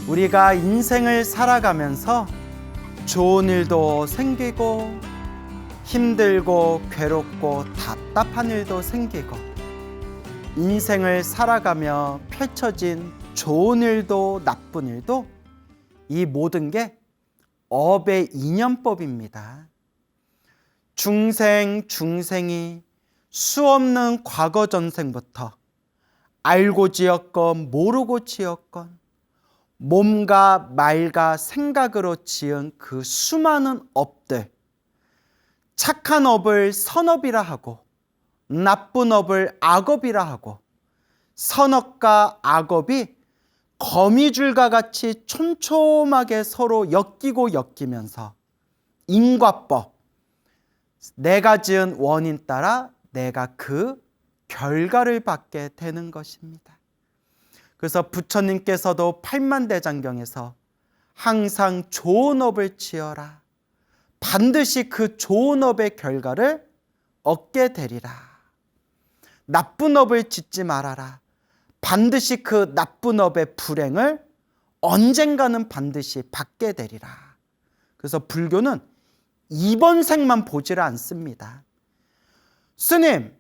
우리가 인생을 살아가면서 좋은 일도 생기고 힘들고 괴롭고 답답한 일도 생기고 인생을 살아가며 펼쳐진 좋은 일도 나쁜 일도 이 모든 게 업의 인연법입니다. 중생이 수없는 과거 전생부터 알고 지었건 모르고 지었건 몸과 말과 생각으로 지은 그 수많은 업들, 착한 업을 선업이라 하고 나쁜 업을 악업이라 하고 선업과 악업이 거미줄과 같이 촘촘하게 서로 엮이면서 인과법, 내가 지은 원인 따라 내가 그 결과를 받게 되는 것입니다. 그래서 부처님께서도 팔만대장경에서 항상 좋은 업을 지어라. 반드시 그 좋은 업의 결과를 얻게 되리라. 나쁜 업을 짓지 말아라. 반드시 그 나쁜 업의 불행을 언젠가는 반드시 받게 되리라. 그래서 불교는 이번 생만 보지를 않습니다. 스님,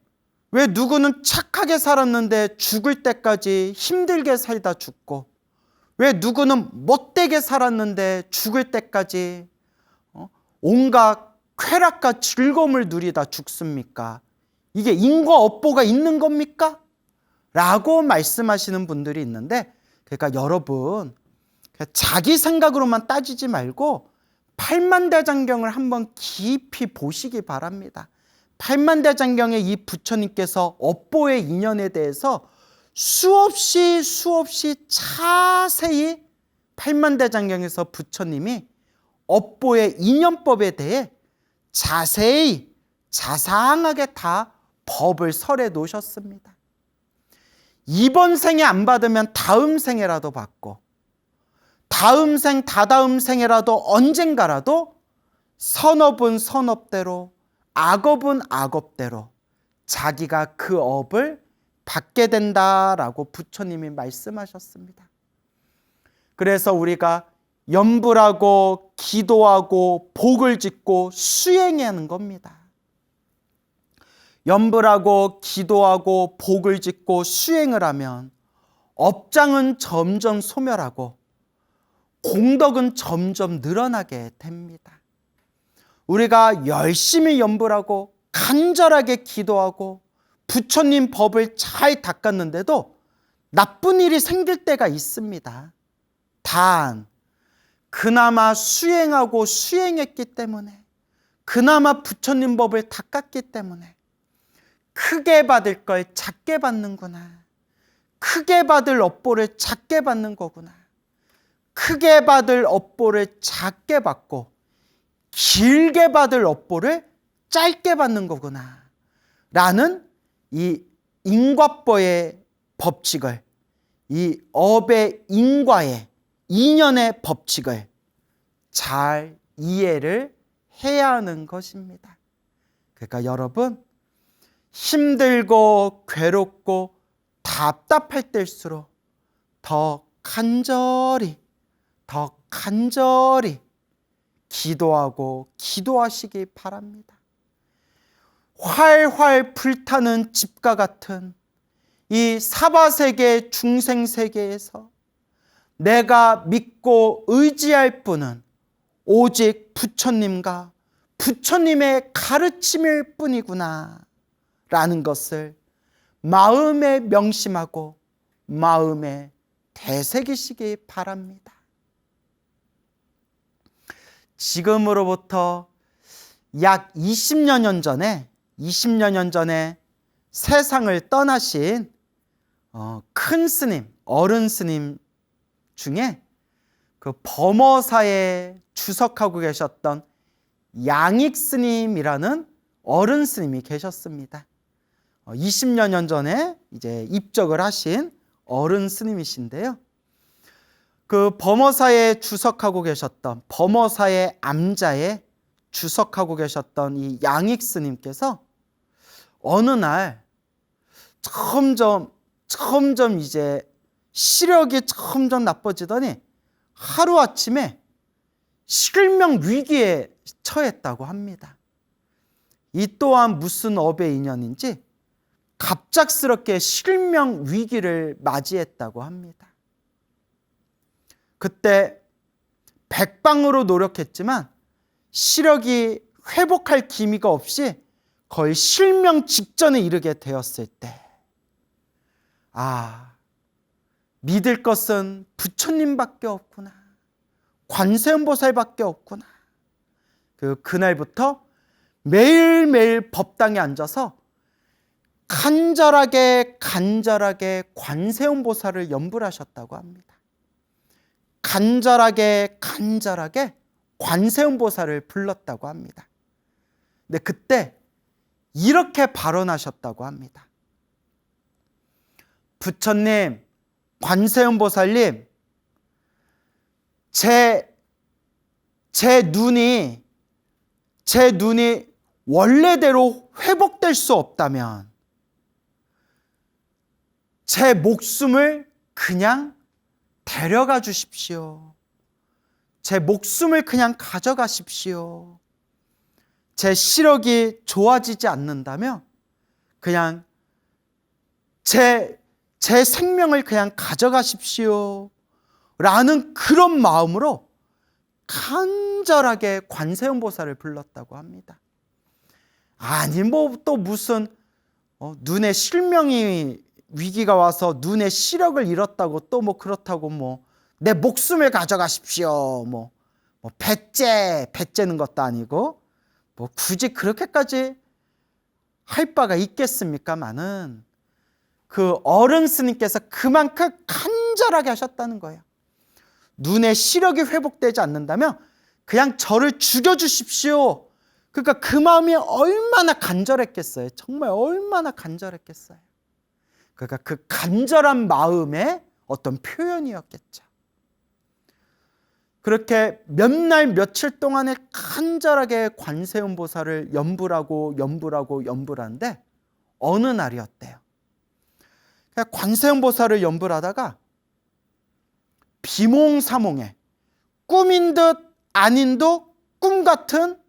왜 누구는 착하게 살았는데 죽을 때까지 힘들게 살다 죽고, 왜 누구는 못되게 살았는데 죽을 때까지 온갖 쾌락과 즐거움을 누리다 죽습니까? 이게 인과 업보가 있는 겁니까? 라고 말씀하시는 분들이 있는데, 그러니까 여러분 자기 생각으로만 따지지 말고 팔만대장경을 한번 깊이 보시기 바랍니다. 팔만대장경에 이 부처님께서 업보의 인연에 대해서 수없이 자세히 팔만대장경에서 부처님이 업보의 인연법에 대해 자세히 자상하게 다 법을 설해 놓으셨습니다. 이번 생에 안 받으면 다음 생에라도 받고 다음 생, 다다음 생에라도 언젠가라도 선업은 선업대로 악업은 악업대로 자기가 그 업을 받게 된다라고 부처님이 말씀하셨습니다. 그래서 우리가 염불하고 기도하고 복을 짓고 수행해야 하는 겁니다. 염불하고 기도하고 복을 짓고 수행을 하면 업장은 점점 소멸하고 공덕은 점점 늘어나게 됩니다. 우리가 열심히 염불하고 간절하게 기도하고 부처님 법을 잘 닦았는데도 나쁜 일이 생길 때가 있습니다. 단 그나마 수행했기 때문에, 그나마 부처님 법을 닦았기 때문에 크게 받을 걸 작게 받는구나, 크게 받을 업보를 작게 받는 거구나, 크게 받을 업보를 작게 받고 길게 받을 업보를 짧게 받는 거구나 라는 이 인과법의 법칙을, 이 업의 인과의 인연의 법칙을 잘 이해를 해야 하는 것입니다. 그러니까 여러분, 힘들고 괴롭고 답답할 때일수록 더 간절히 기도하시기 바랍니다. 활활 불타는 집과 같은 이 사바세계 중생세계에서 내가 믿고 의지할 분은 오직 부처님과 부처님의 가르침일 뿐이구나 라는 것을 마음에 명심하고 마음에 되새기시기 바랍니다. 지금으로부터 약 20여 년 전에 세상을 떠나신 큰 스님, 어른 스님 중에 그 범어사에 주석하고 계셨던 양익 스님이라는 어른 스님이 계셨습니다. 20여 년 전에 이제 입적을 하신 어른 스님이신데요. 그 범어사에 주석하고 계셨던, 범어사의 암자에 주석하고 계셨던 이 양익 스님께서 어느 날 점점 이제 시력이 점점 나빠지더니 하루아침에 실명 위기에 처했다고 합니다. 이 또한 무슨 업의 인연인지 갑작스럽게 실명 위기를 맞이했다고 합니다. 그때 백방으로 노력했지만 시력이 회복할 기미가 없이 거의 실명 직전에 이르게 되었을 때, 믿을 것은 부처님밖에 없구나, 관세음보살밖에 없구나. 그날부터 매일매일 법당에 앉아서 간절하게 관세음보살을 염불하셨다고 합니다. 간절하게 관세음보살을 불렀다고 합니다. 근데 그때 이렇게 발언하셨다고 합니다. 부처님, 관세음보살님, 제 눈이 원래대로 회복될 수 없다면 제 목숨을 그냥 데려가 주십시오. 제 목숨을 그냥 가져가십시오. 제 시력이 좋아지지 않는다면 그냥 제 생명을 그냥 가져가십시오. 라는 그런 마음으로 간절하게 관세음보살을 불렀다고 합니다. 아니 또 무슨 눈에 실명이 위기가 와서 눈에 시력을 잃었다고 또 그렇다고 내 목숨을 가져가십시오. 배째는 것도 아니고 굳이 그렇게까지 할 바가 있겠습니까마는 그 어른 스님께서 그만큼 간절하게 하셨다는 거예요. 눈의 시력이 회복되지 않는다면 그냥 저를 죽여주십시오. 그러니까 그 마음이 얼마나 간절했겠어요. 정말 얼마나 간절했겠어요. 그러니까 그 간절한 마음의 어떤 표현이었겠죠. 그렇게 몇 날 며칠 동안에 간절하게 관세음보살을 염불하는데 어느 날이었대요. 관세음보살을 염불하다가 비몽사몽에 꿈인 듯 아닌 듯 꿈 같은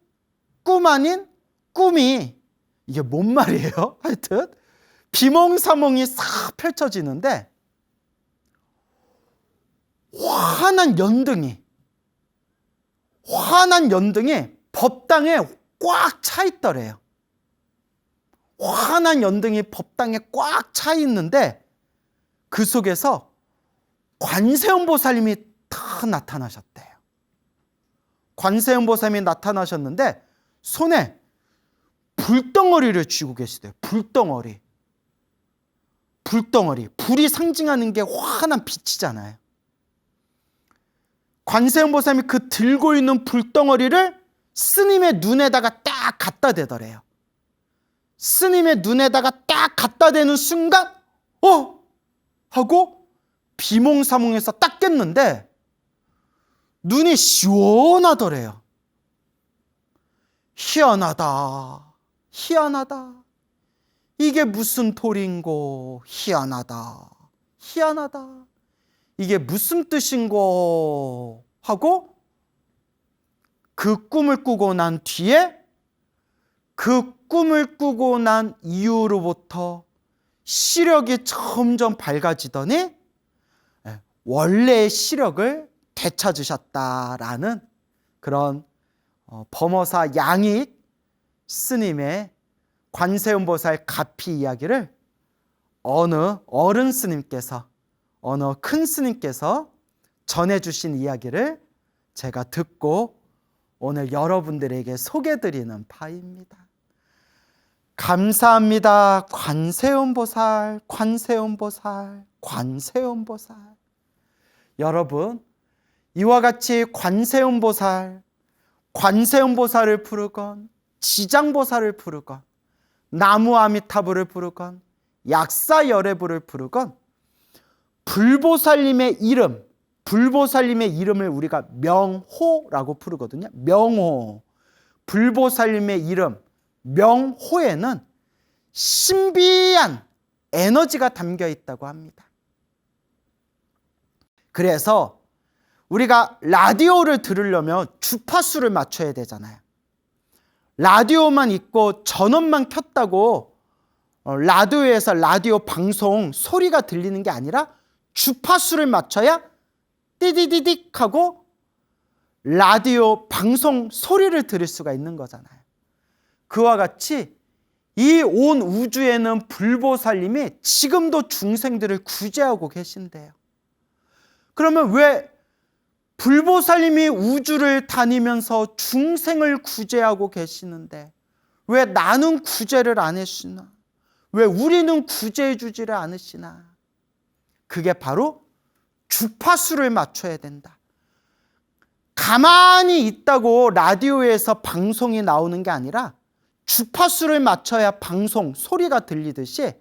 꿈 아닌 꿈이, 이게 뭔 말이에요? 하여튼 비몽사몽이 싹 펼쳐지는데 환한 연등이 법당에 꽉 차 있더래요. 환한 연등이 법당에 꽉 차 있는데 그 속에서 관세음보살님이 다 나타나셨대요. 관세음보살님이 나타나셨는데 손에 불덩어리를 쥐고 계시대요. 불덩어리. 불이 상징하는 게 환한 빛이잖아요. 관세음보살님이 그 들고 있는 불덩어리를 스님의 눈에다가 딱 갖다 대더래요. 스님의 눈에다가 딱 갖다 대는 순간 하고 비몽사몽에서 딱 깼는데 눈이 시원하더래요. 희한하다. 이게 무슨 도리인고. 희한하다. 이게 무슨 뜻인고 하고 그 꿈을 꾸고 난 뒤에 그 꿈을 꾸고 난 이후로부터 시력이 점점 밝아지더니 원래의 시력을 되찾으셨다라는 그런 범어사 양익 스님의 관세음보살 가피 이야기를 어느 어른 스님께서, 어느 큰 스님께서 전해주신 이야기를 제가 듣고 오늘 여러분들에게 소개드리는 바입니다. 감사합니다. 관세음보살. 여러분, 이와 같이 관세음보살을 부르건, 지장보살을 부르건, 나무 아미타불을 부르건, 약사열애부를 부르건, 불보살님의 이름을 우리가 명호라고 부르거든요. 명호. 불보살님의 이름 명호에는 신비한 에너지가 담겨 있다고 합니다. 그래서 우리가 라디오를 들으려면 주파수를 맞춰야 되잖아요. 라디오만 있고 전원만 켰다고 라디오에서 라디오 방송 소리가 들리는 게 아니라 주파수를 맞춰야 띠디디딕 하고 라디오 방송 소리를 들을 수가 있는 거잖아요. 그와 같이 이 온 우주에는 불보살님이 지금도 중생들을 구제하고 계신대요. 그러면 왜 불보살님이 우주를 다니면서 중생을 구제하고 계시는데 왜 나는 구제를 안 해주시나? 왜 우리는 구제해 주지를 않으시나? 그게 바로 주파수를 맞춰야 된다. 가만히 있다고 라디오에서 방송이 나오는 게 아니라 주파수를 맞춰야 방송, 소리가 들리듯이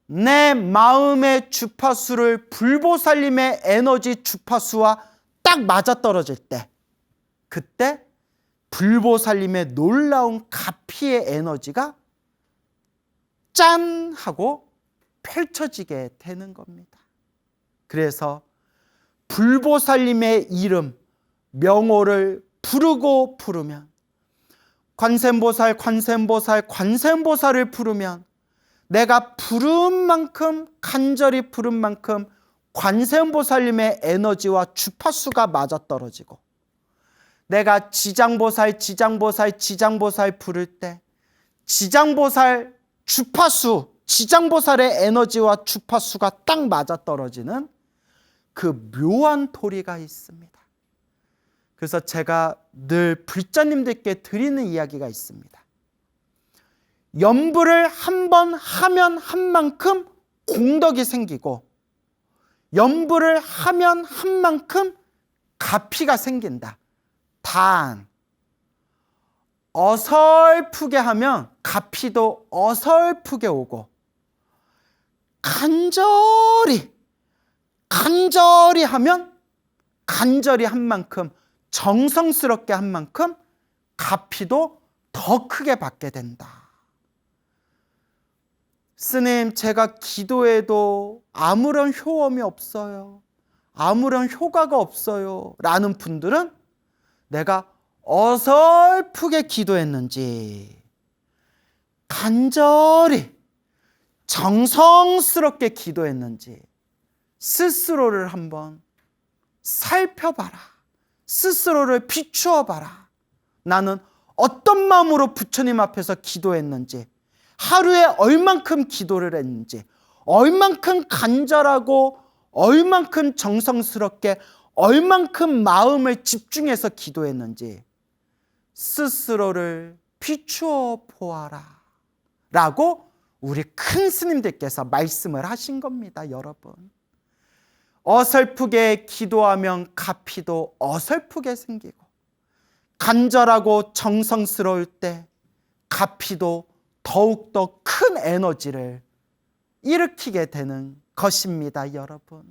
내 마음의 주파수를 불보살님의 에너지 주파수와 딱 맞아떨어질 때, 그때 불보살님의 놀라운 가피의 에너지가 짠 하고 펼쳐지게 되는 겁니다. 그래서 불보살님의 이름, 명호를 부르고 부르면, 관세음보살, 관세음보살, 관세음보살을 부르면 내가 부른 만큼, 간절히 부른 만큼 관세음보살님의 에너지와 주파수가 맞아떨어지고, 내가 지장보살, 지장보살, 지장보살 부를 때 지장보살 주파수, 지장보살의 에너지와 주파수가 딱 맞아떨어지는 그 묘한 도리가 있습니다. 그래서 제가 늘 불자님들께 드리는 이야기가 있습니다. 염불을 한 번 하면 한 만큼 공덕이 생기고, 염불을 하면 한 만큼 가피가 생긴다. 단 어설프게 하면 가피도 어설프게 오고, 간절히 하면 간절히 한 만큼, 정성스럽게 한 만큼 가피도 더 크게 받게 된다. 스님, 제가 기도해도 아무런 효험이 없어요. 아무런 효과가 없어요. 라는 분들은 내가 어설프게 기도했는지, 간절히 정성스럽게 기도했는지 스스로를 한번 살펴봐라. 스스로를 비추어봐라. 나는 어떤 마음으로 부처님 앞에서 기도했는지, 하루에 얼만큼 기도를 했는지, 얼만큼 간절하고 얼만큼 정성스럽게 얼만큼 마음을 집중해서 기도했는지 스스로를 비추어 보아라 라고 우리 큰 스님들께서 말씀을 하신 겁니다. 여러분, 어설프게 기도하면 가피도 어설프게 생기고, 간절하고 정성스러울 때 가피도 더욱더 큰 에너지를 일으키게 되는 것입니다. 여러분,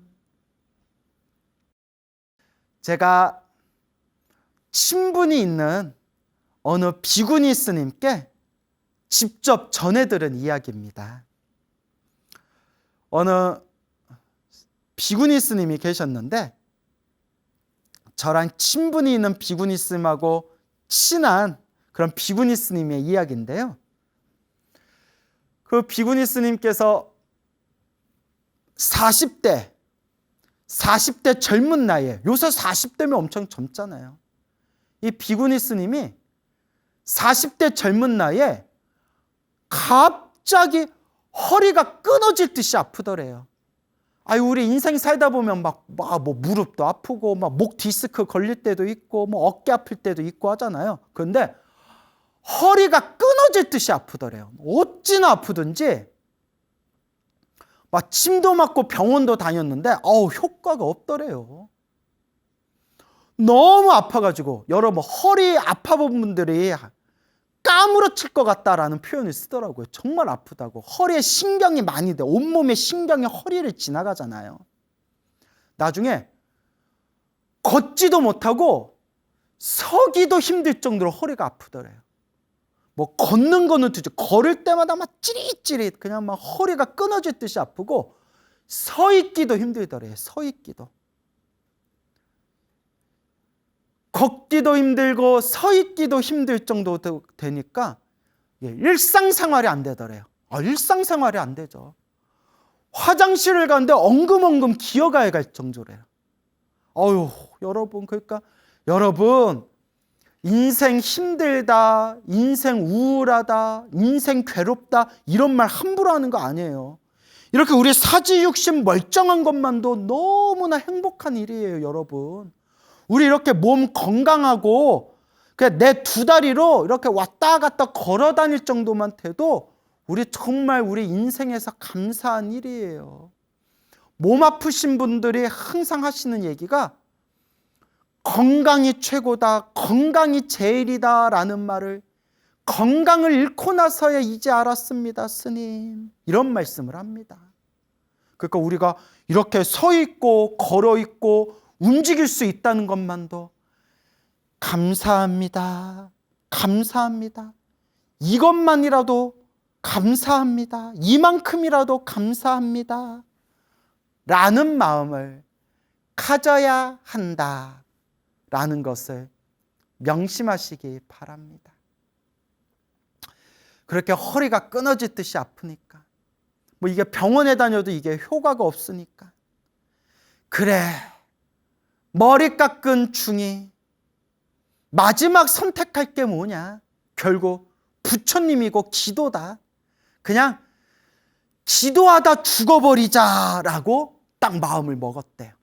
제가 친분이 있는 어느 비구니 스님께 직접 전해들은 이야기입니다. 어느 비구니 스님이 계셨는데, 저랑 친분이 있는 비구니 스님하고 친한 그런 비구니 스님의 이야기인데요. 그 비구니 스님께서 40대 젊은 나이에, 요새 40대면 엄청 젊잖아요. 이 비구니 스님이 40대 젊은 나이에 갑자기 허리가 끊어질 듯이 아프더래요. 우리 인생 살다 보면 뭐 무릎도 아프고 목 디스크 걸릴 때도 있고 어깨 아플 때도 있고 하잖아요. 그런데 허리가 끊어질 듯이 아프더래요. 어찌나 아프든지 침도 맞고 병원도 다녔는데 효과가 없더래요. 너무 아파가지고 여러분, 허리 아파본 분들이 까무러칠 것 같다라는 표현을 쓰더라고요. 정말 아프다고. 허리에 신경이 많이 돼. 온몸의 신경이 허리를 지나가잖아요. 나중에 걷지도 못하고 서기도 힘들 정도로 허리가 아프더래요. 걷는 거는 도대체 걸을 때마다 찌릿찌릿 그냥 허리가 끊어질 듯이 아프고, 서 있기도 힘들더래요. 서 있기도. 걷기도 힘들고 서 있기도 힘들 정도 되니까 일상생활이 안 되더래요. 일상생활이 안 되죠. 화장실을 가는데 엉금엉금 기어가야 갈 정도래요. 여러분, 그러니까 여러분, 인생 힘들다, 인생 우울하다, 인생 괴롭다, 이런 말 함부로 하는 거 아니에요. 이렇게 우리 사지육신 멀쩡한 것만도 너무나 행복한 일이에요, 여러분. 우리 이렇게 몸 건강하고 그냥 내 두 다리로 이렇게 왔다 갔다 걸어 다닐 정도만 돼도 우리 정말 우리 인생에서 감사한 일이에요. 몸 아프신 분들이 항상 하시는 얘기가 건강이 최고다, 건강이 제일이다 라는 말을 건강을 잃고 나서야 이제 알았습니다, 스님. 이런 말씀을 합니다. 그러니까 우리가 이렇게 서 있고 걸어 있고 움직일 수 있다는 것만도 감사합니다. 감사합니다. 이것만이라도 감사합니다. 이만큼이라도 감사합니다. 라는 마음을 가져야 한다. 라는 것을 명심하시기 바랍니다. 그렇게 허리가 끊어지듯이 아프니까, 이게 병원에 다녀도 이게 효과가 없으니까, 그래, 머리 깎은 중이 마지막 선택할 게 뭐냐? 결국 부처님이고 기도다. 그냥 기도하다 죽어버리자라고 딱 마음을 먹었대요.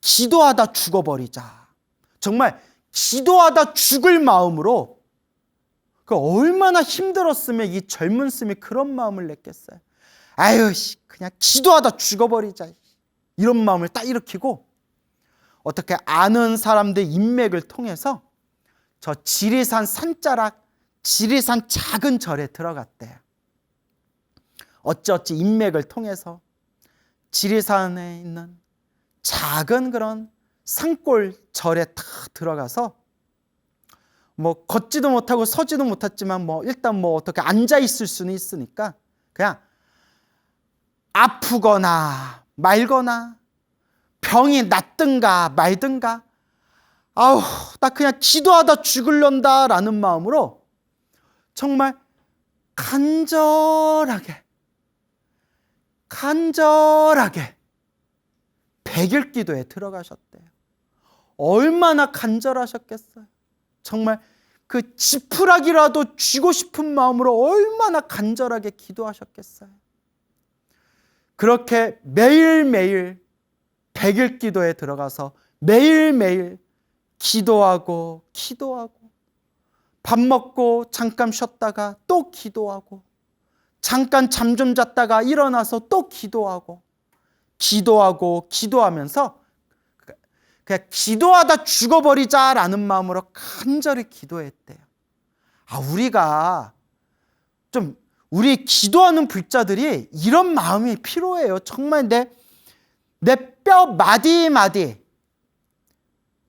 기도하다 죽어버리자. 정말 기도하다 죽을 마음으로, 얼마나 힘들었으면 이 젊은 스님이 그런 마음을 냈겠어요. 그냥 기도하다 죽어버리자. 이런 마음을 딱 일으키고, 어떻게 아는 사람들 인맥을 통해서 저 지리산 산자락, 지리산 작은 절에 들어갔대요. 어찌어찌 인맥을 통해서 지리산에 있는 작은 그런 산골 절에 탁 들어가서 걷지도 못하고 서지도 못했지만 일단 어떻게 앉아 있을 수는 있으니까 그냥 아프거나 말거나 병이 낫든가 말든가 나 그냥 기도하다 죽을런다 라는 마음으로 정말 간절하게 백일기도에 들어가셨대요. 얼마나 간절하셨겠어요. 정말 그 지푸라기라도 쥐고 싶은 마음으로 얼마나 간절하게 기도하셨겠어요. 그렇게 매일매일 백일기도에 들어가서 매일매일 기도하고 밥 먹고 잠깐 쉬었다가 또 기도하고 잠깐 잠 좀 잤다가 일어나서 또 기도하면서 그냥 기도하다 죽어버리자라는 마음으로 간절히 기도했대요. 우리가 좀 우리 기도하는 불자들이 이런 마음이 필요해요. 정말 내 뼈 마디마디,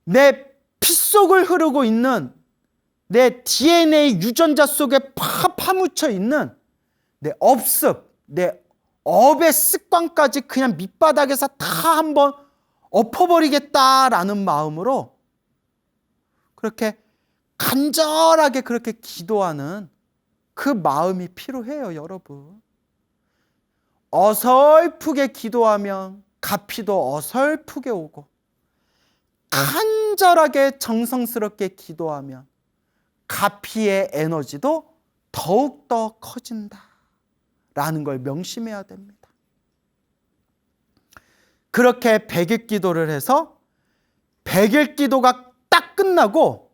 내 피 속을 흐르고 있는 내 DNA 유전자 속에 파묻혀 있는 내 업습, 내 업의 습관까지 그냥 밑바닥에서 다 한번 엎어버리겠다라는 마음으로 그렇게 간절하게 그렇게 기도하는 그 마음이 필요해요, 여러분. 어설프게 기도하면 가피도 어설프게 오고, 간절하게 정성스럽게 기도하면 가피의 에너지도 더욱더 커진다라는 걸 명심해야 됩니다. 그렇게 백일기도를 해서 백일기도가 딱 끝나고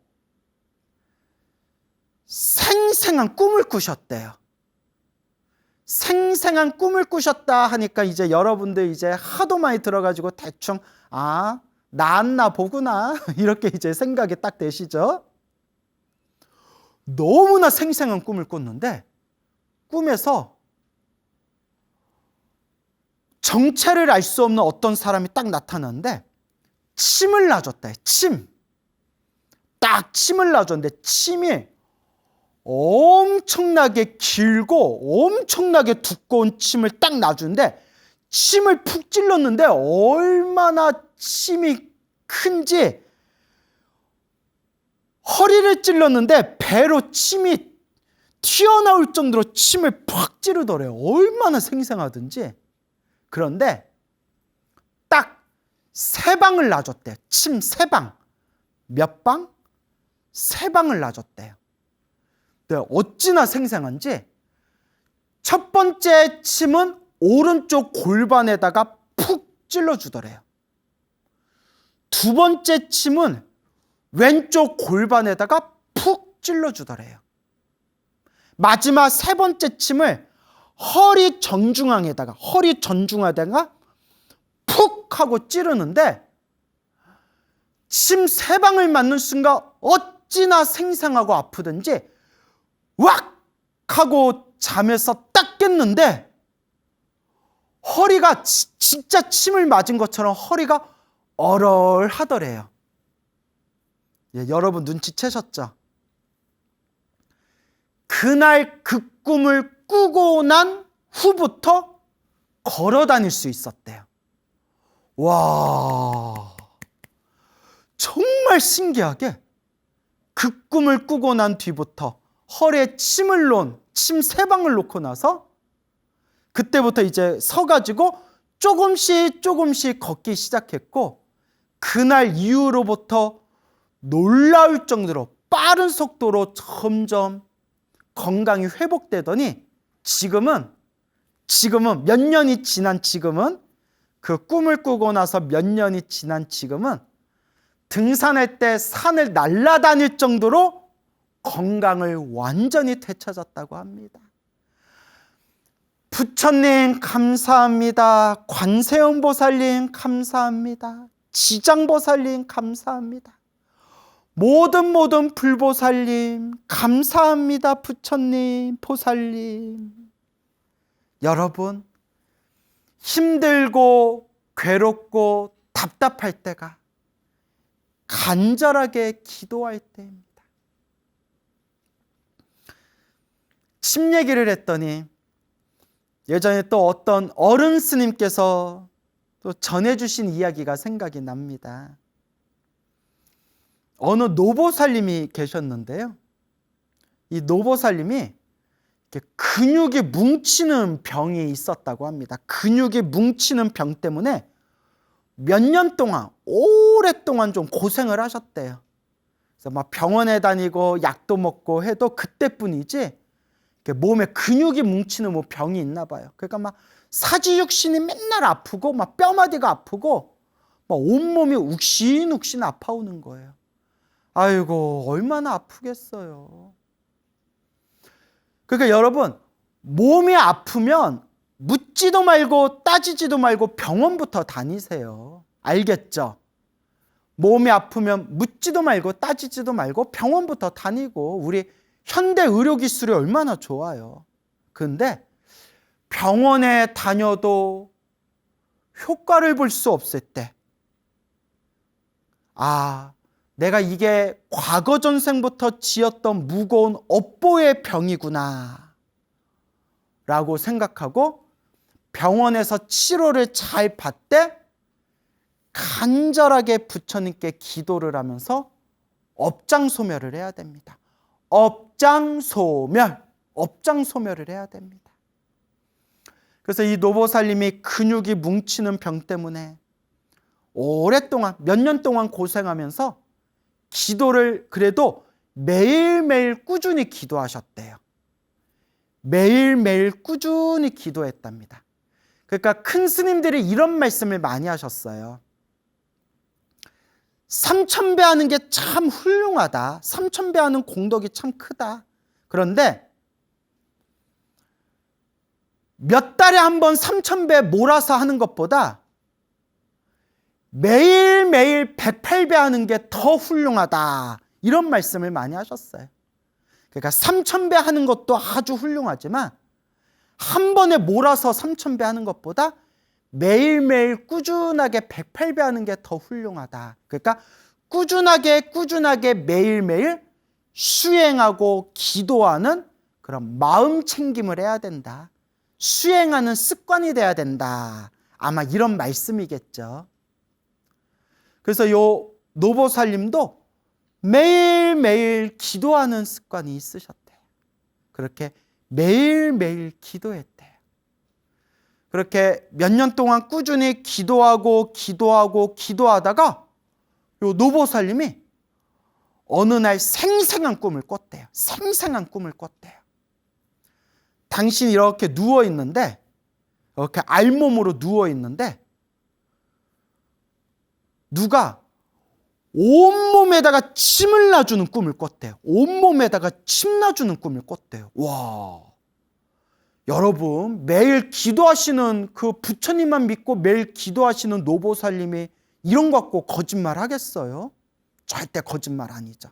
생생한 꿈을 꾸셨대요. 생생한 꿈을 꾸셨다 하니까 이제 여러분들 이제 하도 많이 들어가지고 대충 나았나 보구나 이렇게 이제 생각이 딱 되시죠? 너무나 생생한 꿈을 꿨는데 꿈에서 정체를 알 수 없는 어떤 사람이 딱 나타났는데 침을 놔줬다. 딱 침을 놔줬는데 침이 엄청나게 길고 엄청나게 두꺼운 침을 딱 놔주는데 침을 푹 찔렀는데 얼마나 침이 큰지 허리를 찔렀는데 배로 침이 튀어나올 정도로 침을 팍 찌르더래요. 얼마나 생생하든지. 그런데 딱 3방을 놔줬대요. 침 3방. 몇 방? 3방을 놔줬대요. 네, 어찌나 생생한지 첫 번째 침은 오른쪽 골반에다가 푹 찔러주더래요. 두 번째 침은 왼쪽 골반에다가 푹 찔러주더래요. 마지막 3번째 침을 허리 전중앙에다가 푹 하고 찌르는데 침 3방을 맞는 순간 어찌나 생생하고 아프든지 왁 하고 잠에서 딱 깼는데 허리가 진짜 침을 맞은 것처럼 허리가 얼얼하더래요. 예, 여러분 눈치채셨죠? 그날 그 꿈을 꾸고 난 후부터 걸어 다닐 수 있었대요. 와, 정말 신기하게 그 꿈을 꾸고 난 뒤부터 허리에 침을 놓은 침 3방을 놓고 나서 그때부터 이제 서가지고 조금씩 걷기 시작했고 그날 이후로부터 놀라울 정도로 빠른 속도로 점점 건강이 회복되더니 지금은 몇 년이 지난 지금은 그 꿈을 꾸고 나서 몇 년이 지난 지금은 등산할 때 산을 날아다닐 정도로 건강을 완전히 되찾았다고 합니다. 부처님 감사합니다. 관세음보살님 감사합니다. 지장보살님 감사합니다. 모든 불보살님 감사합니다. 부처님 보살님. 여러분 힘들고 괴롭고 답답할 때가 간절하게 기도할 때입니다. 침 얘기를 했더니 예전에 또 어떤 어른 스님께서 또 전해주신 이야기가 생각이 납니다. 어느 노보살님이 계셨는데요. 이 노보살님이 근육이 뭉치는 병이 있었다고 합니다. 근육이 뭉치는 병 때문에 몇 년 동안 오랫동안 좀 고생을 하셨대요. 그래서 막 병원에 다니고 약도 먹고 해도 그때뿐이지 몸에 근육이 뭉치는 뭐 병이 있나 봐요. 그러니까 막 사지육신이 맨날 아프고 막 뼈마디가 아프고 막 온몸이 욱신욱신 아파오는 거예요. 아이고 얼마나 아프겠어요. 그러니까 여러분 몸이 아프면 묻지도 말고 따지지도 말고 병원부터 다니세요. 알겠죠? 몸이 아프면 묻지도 말고 따지지도 말고 병원부터 다니고 우리 현대 의료기술이 얼마나 좋아요. 그런데 병원에 다녀도 효과를 볼 수 없을 때 내가 이게 과거 전생부터 지었던 무거운 업보의 병이구나 라고 생각하고 병원에서 치료를 잘 받되 간절하게 부처님께 기도를 하면서 업장소멸을 해야 됩니다. 업장소멸을 해야 됩니다. 그래서 이 노보살님이 근육이 뭉치는 병 때문에 오랫동안 몇 년 동안 고생하면서 기도를 그래도 매일매일 꾸준히 기도하셨대요. 매일매일 꾸준히 기도했답니다. 그러니까 큰 스님들이 이런 말씀을 많이 하셨어요. 3000배 하는 게 참 훌륭하다. 3000배 하는 공덕이 참 크다. 그런데 몇 달에 한 번 3000배 몰아서 하는 것보다 매일매일 108배 하는 게 더 훌륭하다. 이런 말씀을 많이 하셨어요. 그러니까 3000배 하는 것도 아주 훌륭하지만 한 번에 몰아서 3000배 하는 것보다 매일매일 꾸준하게 108배 하는 게 더 훌륭하다. 그러니까 꾸준하게 매일매일 수행하고 기도하는 그런 마음 챙김을 해야 된다. 수행하는 습관이 돼야 된다. 아마 이런 말씀이겠죠. 그래서 요 노보살님도 매일매일 기도하는 습관이 있으셨대요. 그렇게 매일매일 기도했대요. 그렇게 몇 년 동안 꾸준히 기도하다가 요 노보살님이 어느 날 생생한 꿈을 꿨대요. 생생한 꿈을 꿨대요. 당신이 이렇게 누워있는데, 이렇게 알몸으로 누워있는데 누가 온몸에다가 침을 놔주는 꿈을 꿨대요. 온몸에다가 침 놔주는 꿈을 꿨대요. 와, 여러분, 매일 기도하시는 그 부처님만 믿고 매일 기도하시는 노보살님이 이런 거 갖고 거짓말 하겠어요? 절대 거짓말 아니죠.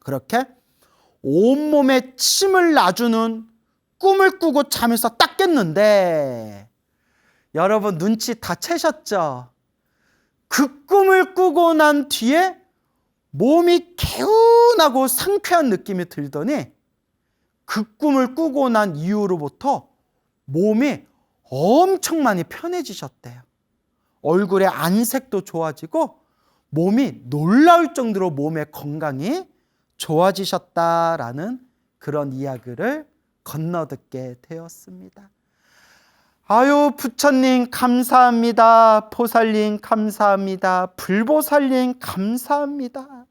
그렇게 온몸에 침을 놔주는 꿈을 꾸고 잠에서 딱 깼는데, 여러분 눈치 다 채셨죠? 그 꿈을 꾸고 난 뒤에 몸이 개운하고 상쾌한 느낌이 들더니 그 꿈을 꾸고 난 이후로부터 몸이 엄청 많이 편해지셨대요. 얼굴의 안색도 좋아지고 몸이 놀라울 정도로 몸의 건강이 좋아지셨다라는 그런 이야기를 건너듣게 되었습니다. 아유, 부처님 감사합니다. 보살님 감사합니다. 불보살님 감사합니다.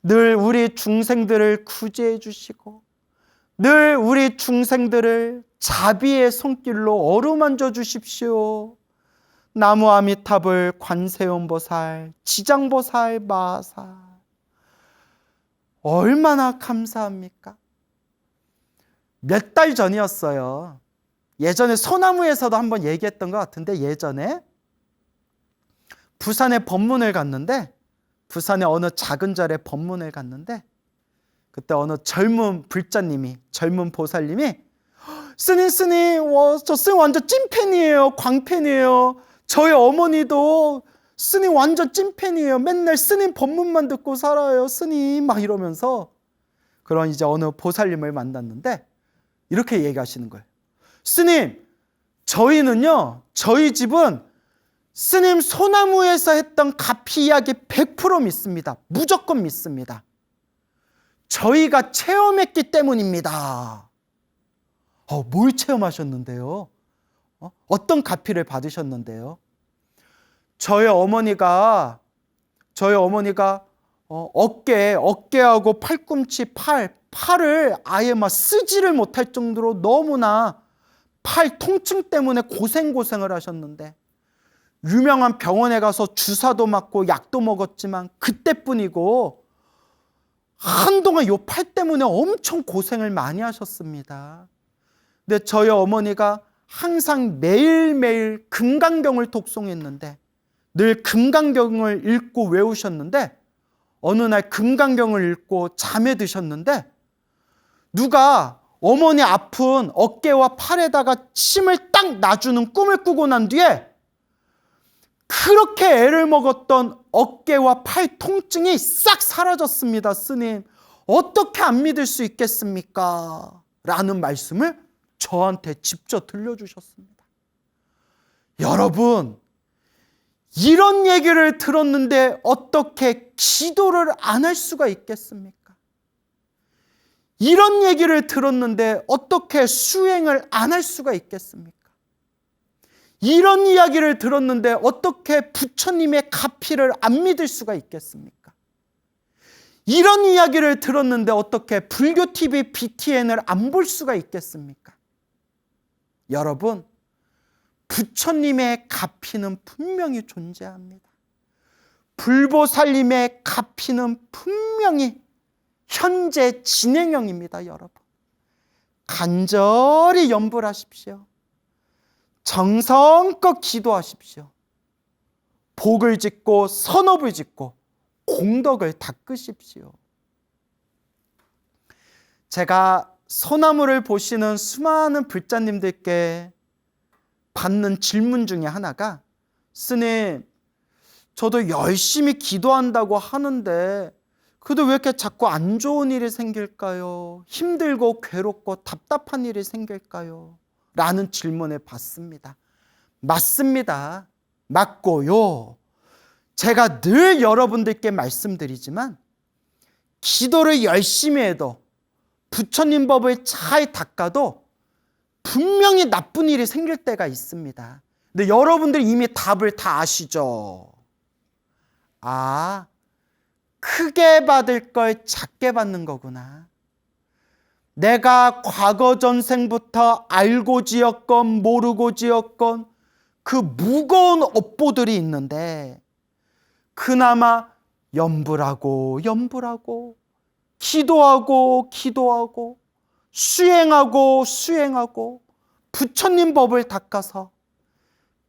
늘 우리 중생들을 구제해 주시고 늘 우리 중생들을 자비의 손길로 어루만져 주십시오. 나무 아미타불 관세음보살, 지장보살, 마하살, 얼마나 감사합니까? 몇 달 전이었어요. 예전에 소나무에서도 한번 얘기했던 것 같은데, 예전에 부산에 법문을 갔는데, 부산의 어느 작은 절에 법문을 갔는데, 그때 어느 젊은 불자님이, 젊은 보살님이 스님, 저 스님 완전 찐팬이에요. 광팬이에요. 저희 어머니도 스님 완전 찐팬이에요. 맨날 스님 법문만 듣고 살아요. 스님 막 이러면서, 그런 이제 어느 보살님을 만났는데 이렇게 얘기하시는 거예요. 스님, 저희는요, 저희 집은 스님 소나무에서 했던 가피 이야기 100% 믿습니다. 무조건 믿습니다. 저희가 체험했기 때문입니다. 뭘 체험하셨는데요? 어떤 가피를 받으셨는데요? 저희 어머니가 어깨하고 팔꿈치, 팔을 아예 막 쓰지를 못할 정도로 너무나 팔 통증 때문에 고생을 하셨는데, 유명한 병원에 가서 주사도 맞고 약도 먹었지만 그때뿐이고 한동안 요 팔 때문에 엄청 고생을 많이 하셨습니다. 근데 저희 어머니가 항상 매일매일 금강경을 독송했는데, 늘 금강경을 읽고 외우셨는데, 어느 날 금강경을 읽고 잠에 드셨는데 누가 어머니 아픈 어깨와 팔에다가 침을 딱 놔주는 꿈을 꾸고 난 뒤에 그렇게 애를 먹었던 어깨와 팔 통증이 싹 사라졌습니다. 스님, 어떻게 안 믿을 수 있겠습니까? 라는 말씀을 저한테 직접 들려주셨습니다. 여러분, 이런 얘기를 들었는데 어떻게 기도를 안 할 수가 있겠습니까? 이런 얘기를 들었는데 어떻게 수행을 안 할 수가 있겠습니까? 이런 이야기를 들었는데 어떻게 부처님의 가피를 안 믿을 수가 있겠습니까? 이런 이야기를 들었는데 어떻게 불교TV BTN을 안 볼 수가 있겠습니까? 여러분, 부처님의 가피는 분명히 존재합니다. 불보살님의 가피는 분명히 현재 진행형입니다. 여러분, 간절히 염불하십시오. 정성껏 기도하십시오. 복을 짓고 선업을 짓고 공덕을 닦으십시오. 제가 소나무를 보시는 수많은 불자님들께 받는 질문 중에 하나가, 스님, 저도 열심히 기도한다고 하는데 그래도 왜 이렇게 자꾸 안 좋은 일이 생길까요? 힘들고 괴롭고 답답한 일이 생길까요? 라는 질문을 받습니다. 맞습니다. 맞고요. 제가 늘 여러분들께 말씀드리지만 기도를 열심히 해도 부처님 법을 잘 닦아도 분명히 나쁜 일이 생길 때가 있습니다. 근데 여러분들이 이미 답을 다 아시죠? 아, 크게 받을 걸 작게 받는 거구나. 내가 과거 전생부터 알고 지었건 모르고 지었건 그 무거운 업보들이 있는데 그나마 염불하고 염불하고 기도하고 기도하고 수행하고 부처님 법을 닦아서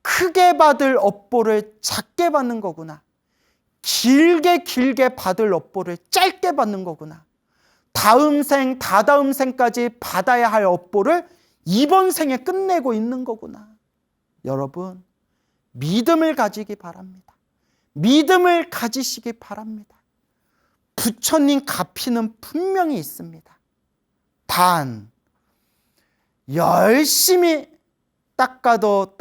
크게 받을 업보를 작게 받는 거구나. 길게 받을 업보를 짧게 받는 거구나. 다음 생, 다다음 생까지 받아야 할 업보를 이번 생에 끝내고 있는 거구나. 여러분, 믿음을 가지기 바랍니다. 믿음을 가지시기 바랍니다. 부처님 가피는 분명히 있습니다. 단, 열심히 닦아도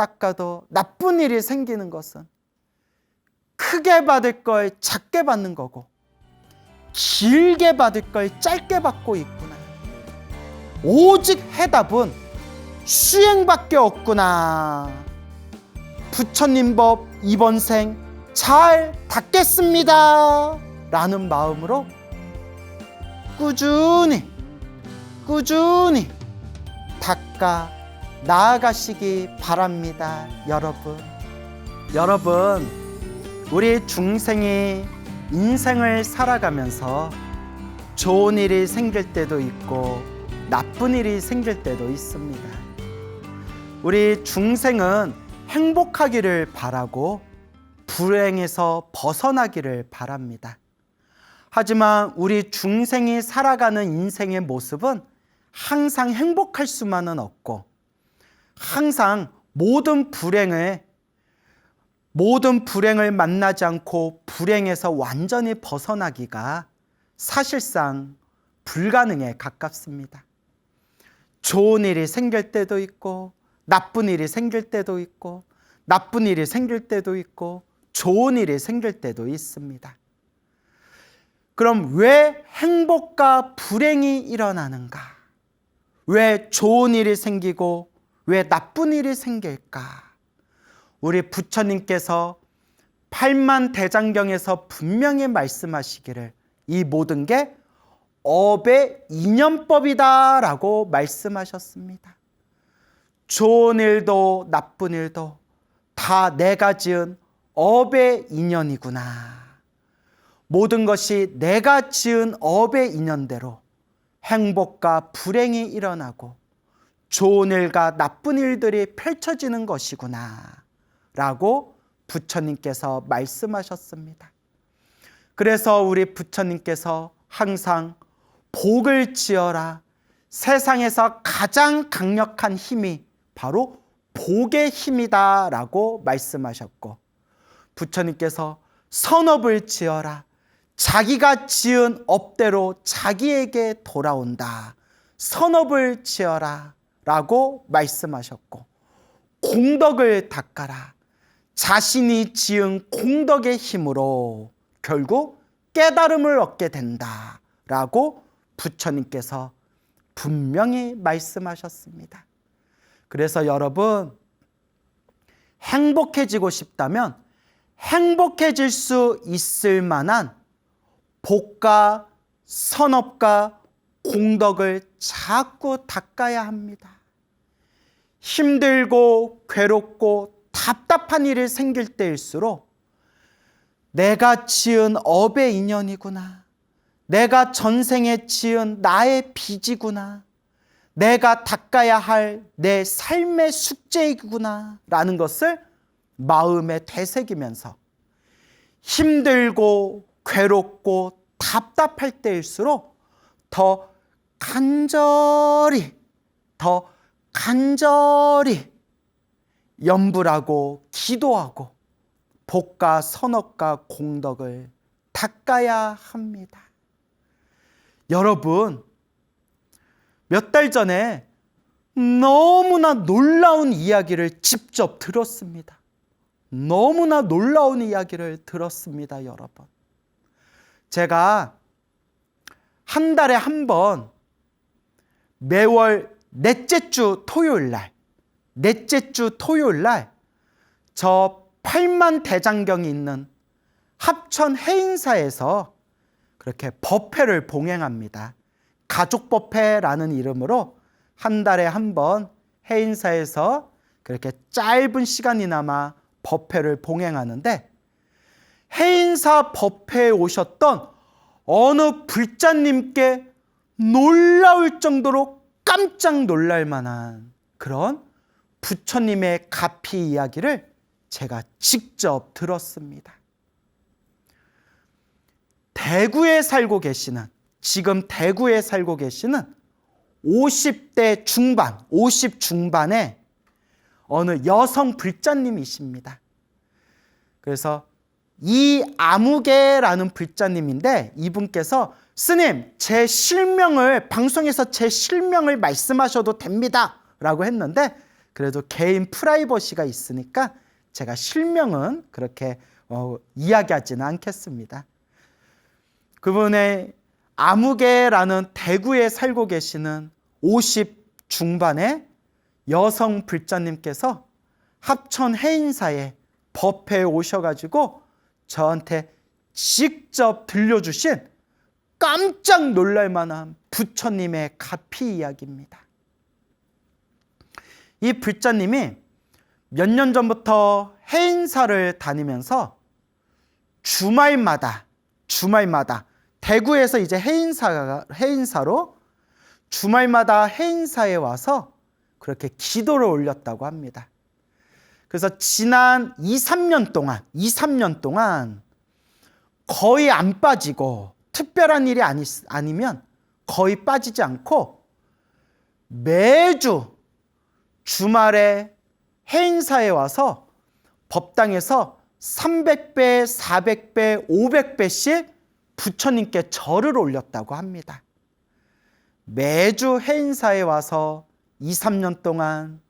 나쁜 일이 생기는 것은 크게 받을 걸 작게 받는 거고 길게 받을 걸 짧게 받고 있구나. 오직 해답은 수행밖에 없구나. 부처님 법 이번 생 잘 닦겠습니다 라는 마음으로 꾸준히 닦아 나아가시기 바랍니다. 여러분, 우리 중생이 인생을 살아가면서 좋은 일이 생길 때도 있고 나쁜 일이 생길 때도 있습니다. 우리 중생은 행복하기를 바라고 불행에서 벗어나기를 바랍니다. 하지만 우리 중생이 살아가는 인생의 모습은 항상 행복할 수만은 없고 항상 모든 불행을 만나지 않고 불행에서 완전히 벗어나기가 사실상 불가능에 가깝습니다. 좋은 일이 생길 때도 있고 나쁜 일이 생길 때도 있고 나쁜 일이 생길 때도 있고 좋은 일이 생길 때도 있습니다. 그럼 왜 행복과 불행이 일어나는가? 왜 좋은 일이 생기고 왜 나쁜 일이 생길까? 우리 부처님께서 팔만대장경에서 분명히 말씀하시기를 이 모든 게 업의 인연법이다 라고 말씀하셨습니다. 좋은 일도 나쁜 일도 다 내가 지은 업의 인연이구나. 모든 것이 내가 지은 업의 인연대로 행복과 불행이 일어나고 좋은 일과 나쁜 일들이 펼쳐지는 것이구나 라고 부처님께서 말씀하셨습니다. 그래서 우리 부처님께서 항상 복을 지어라. 세상에서 가장 강력한 힘이 바로 복의 힘이다 라고 말씀하셨고 부처님께서 선업을 지어라. 자기가 지은 업대로 자기에게 돌아온다. 선업을 지어라 라고 말씀하셨고 공덕을 닦아라. 자신이 지은 공덕의 힘으로 결국 깨달음을 얻게 된다 라고 부처님께서 분명히 말씀하셨습니다. 그래서 여러분, 행복해지고 싶다면 행복해질 수 있을 만한 복과 선업과 공덕을 자꾸 닦아야 합니다. 힘들고 괴롭고 답답한 일이 생길 때일수록 내가 지은 업의 인연이구나. 내가 전생에 지은 나의 빚이구나. 내가 닦아야 할 내 삶의 숙제이구나 라는 것을 마음에 되새기면서 힘들고 괴롭고 답답할 때일수록 더 간절히 염불하고 기도하고 복과 선업과 공덕을 닦아야 합니다. 여러분, 몇 달 전에 너무나 놀라운 이야기를 직접 들었습니다. 너무나 놀라운 이야기를 들었습니다, 여러분. 제가 한 달에 한 번 매월 넷째 주 토요일 날 저 8만 대장경이 있는 합천 해인사에서 그렇게 법회를 봉행합니다. 가족법회라는 이름으로 한 달에 한 번 해인사에서 그렇게 짧은 시간이나마 법회를 봉행하는데, 해인사 법회에 오셨던 어느 불자님께 놀라울 정도로 깜짝 놀랄 만한 그런 부처님의 가피 이야기를 제가 직접 들었습니다. 지금 대구에 살고 계시는 50대 중반, 50 중반의 어느 여성 불자님이십니다. 그래서 이아무개라는 불자님인데, 이분께서 스님, 제 실명을 방송에서 제 실명을 말씀하셔도 됩니다 라고 했는데, 그래도 개인 프라이버시가 있으니까 제가 실명은 그렇게 이야기하지는 않겠습니다. 그분의 아무개라는 대구에 살고 계시는 50 중반의 여성 불자님께서 합천 해인사에 법회에 오셔가지고 저한테 직접 들려주신 깜짝 놀랄 만한 부처님의 가피 이야기입니다. 이 불자님이 몇 년 전부터 해인사를 다니면서 주말마다 대구에서 이제 해인사로 주말마다 해인사에 와서 그렇게 기도를 올렸다고 합니다. 그래서 지난 2, 3년 동안 거의 안 빠지고, 특별한 일이 아니면 거의 빠지지 않고 매주 주말에 해인사에 와서 법당에서 300배, 400배, 500배씩 부처님께 절을 올렸다고 합니다. 매주 해인사에 와서 2, 3년 동안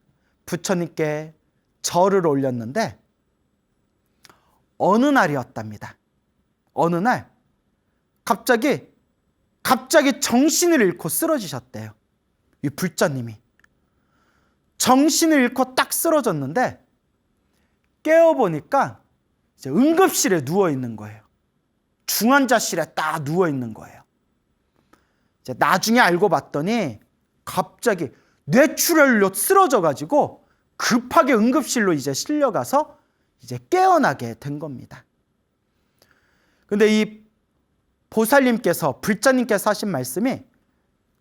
부처님께 절을 올렸는데, 어느 날이었답니다. 어느 날 갑자기 정신을 잃고 쓰러지셨대요. 이 불자님이 정신을 잃고 딱 쓰러졌는데, 깨어보니까 이제 응급실에 누워있는 거예요. 중환자실에 딱 누워있는 거예요. 이제 나중에 알고 봤더니 갑자기 뇌출혈로 쓰러져가지고 급하게 응급실로 이제 실려가서 이제 깨어나게 된 겁니다. 근데 이 보살님께서, 불자님께서 하신 말씀이,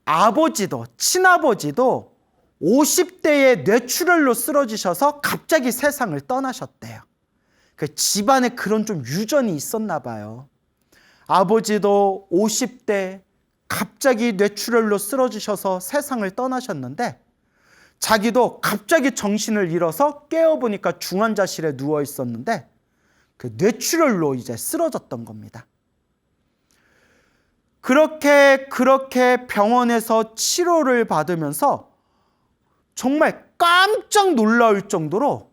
아버지도, 친아버지도 50대에 뇌출혈로 쓰러지셔서 갑자기 세상을 떠나셨대요. 그 집안에 그런 좀 유전이 있었나 봐요. 아버지도 50대 갑자기 뇌출혈로 쓰러지셔서 세상을 떠나셨는데, 자기도 갑자기 정신을 잃어서 깨어보니까 중환자실에 누워 있었는데 그 뇌출혈로 이제 쓰러졌던 겁니다. 그렇게 병원에서 치료를 받으면서 정말 깜짝 놀라울 정도로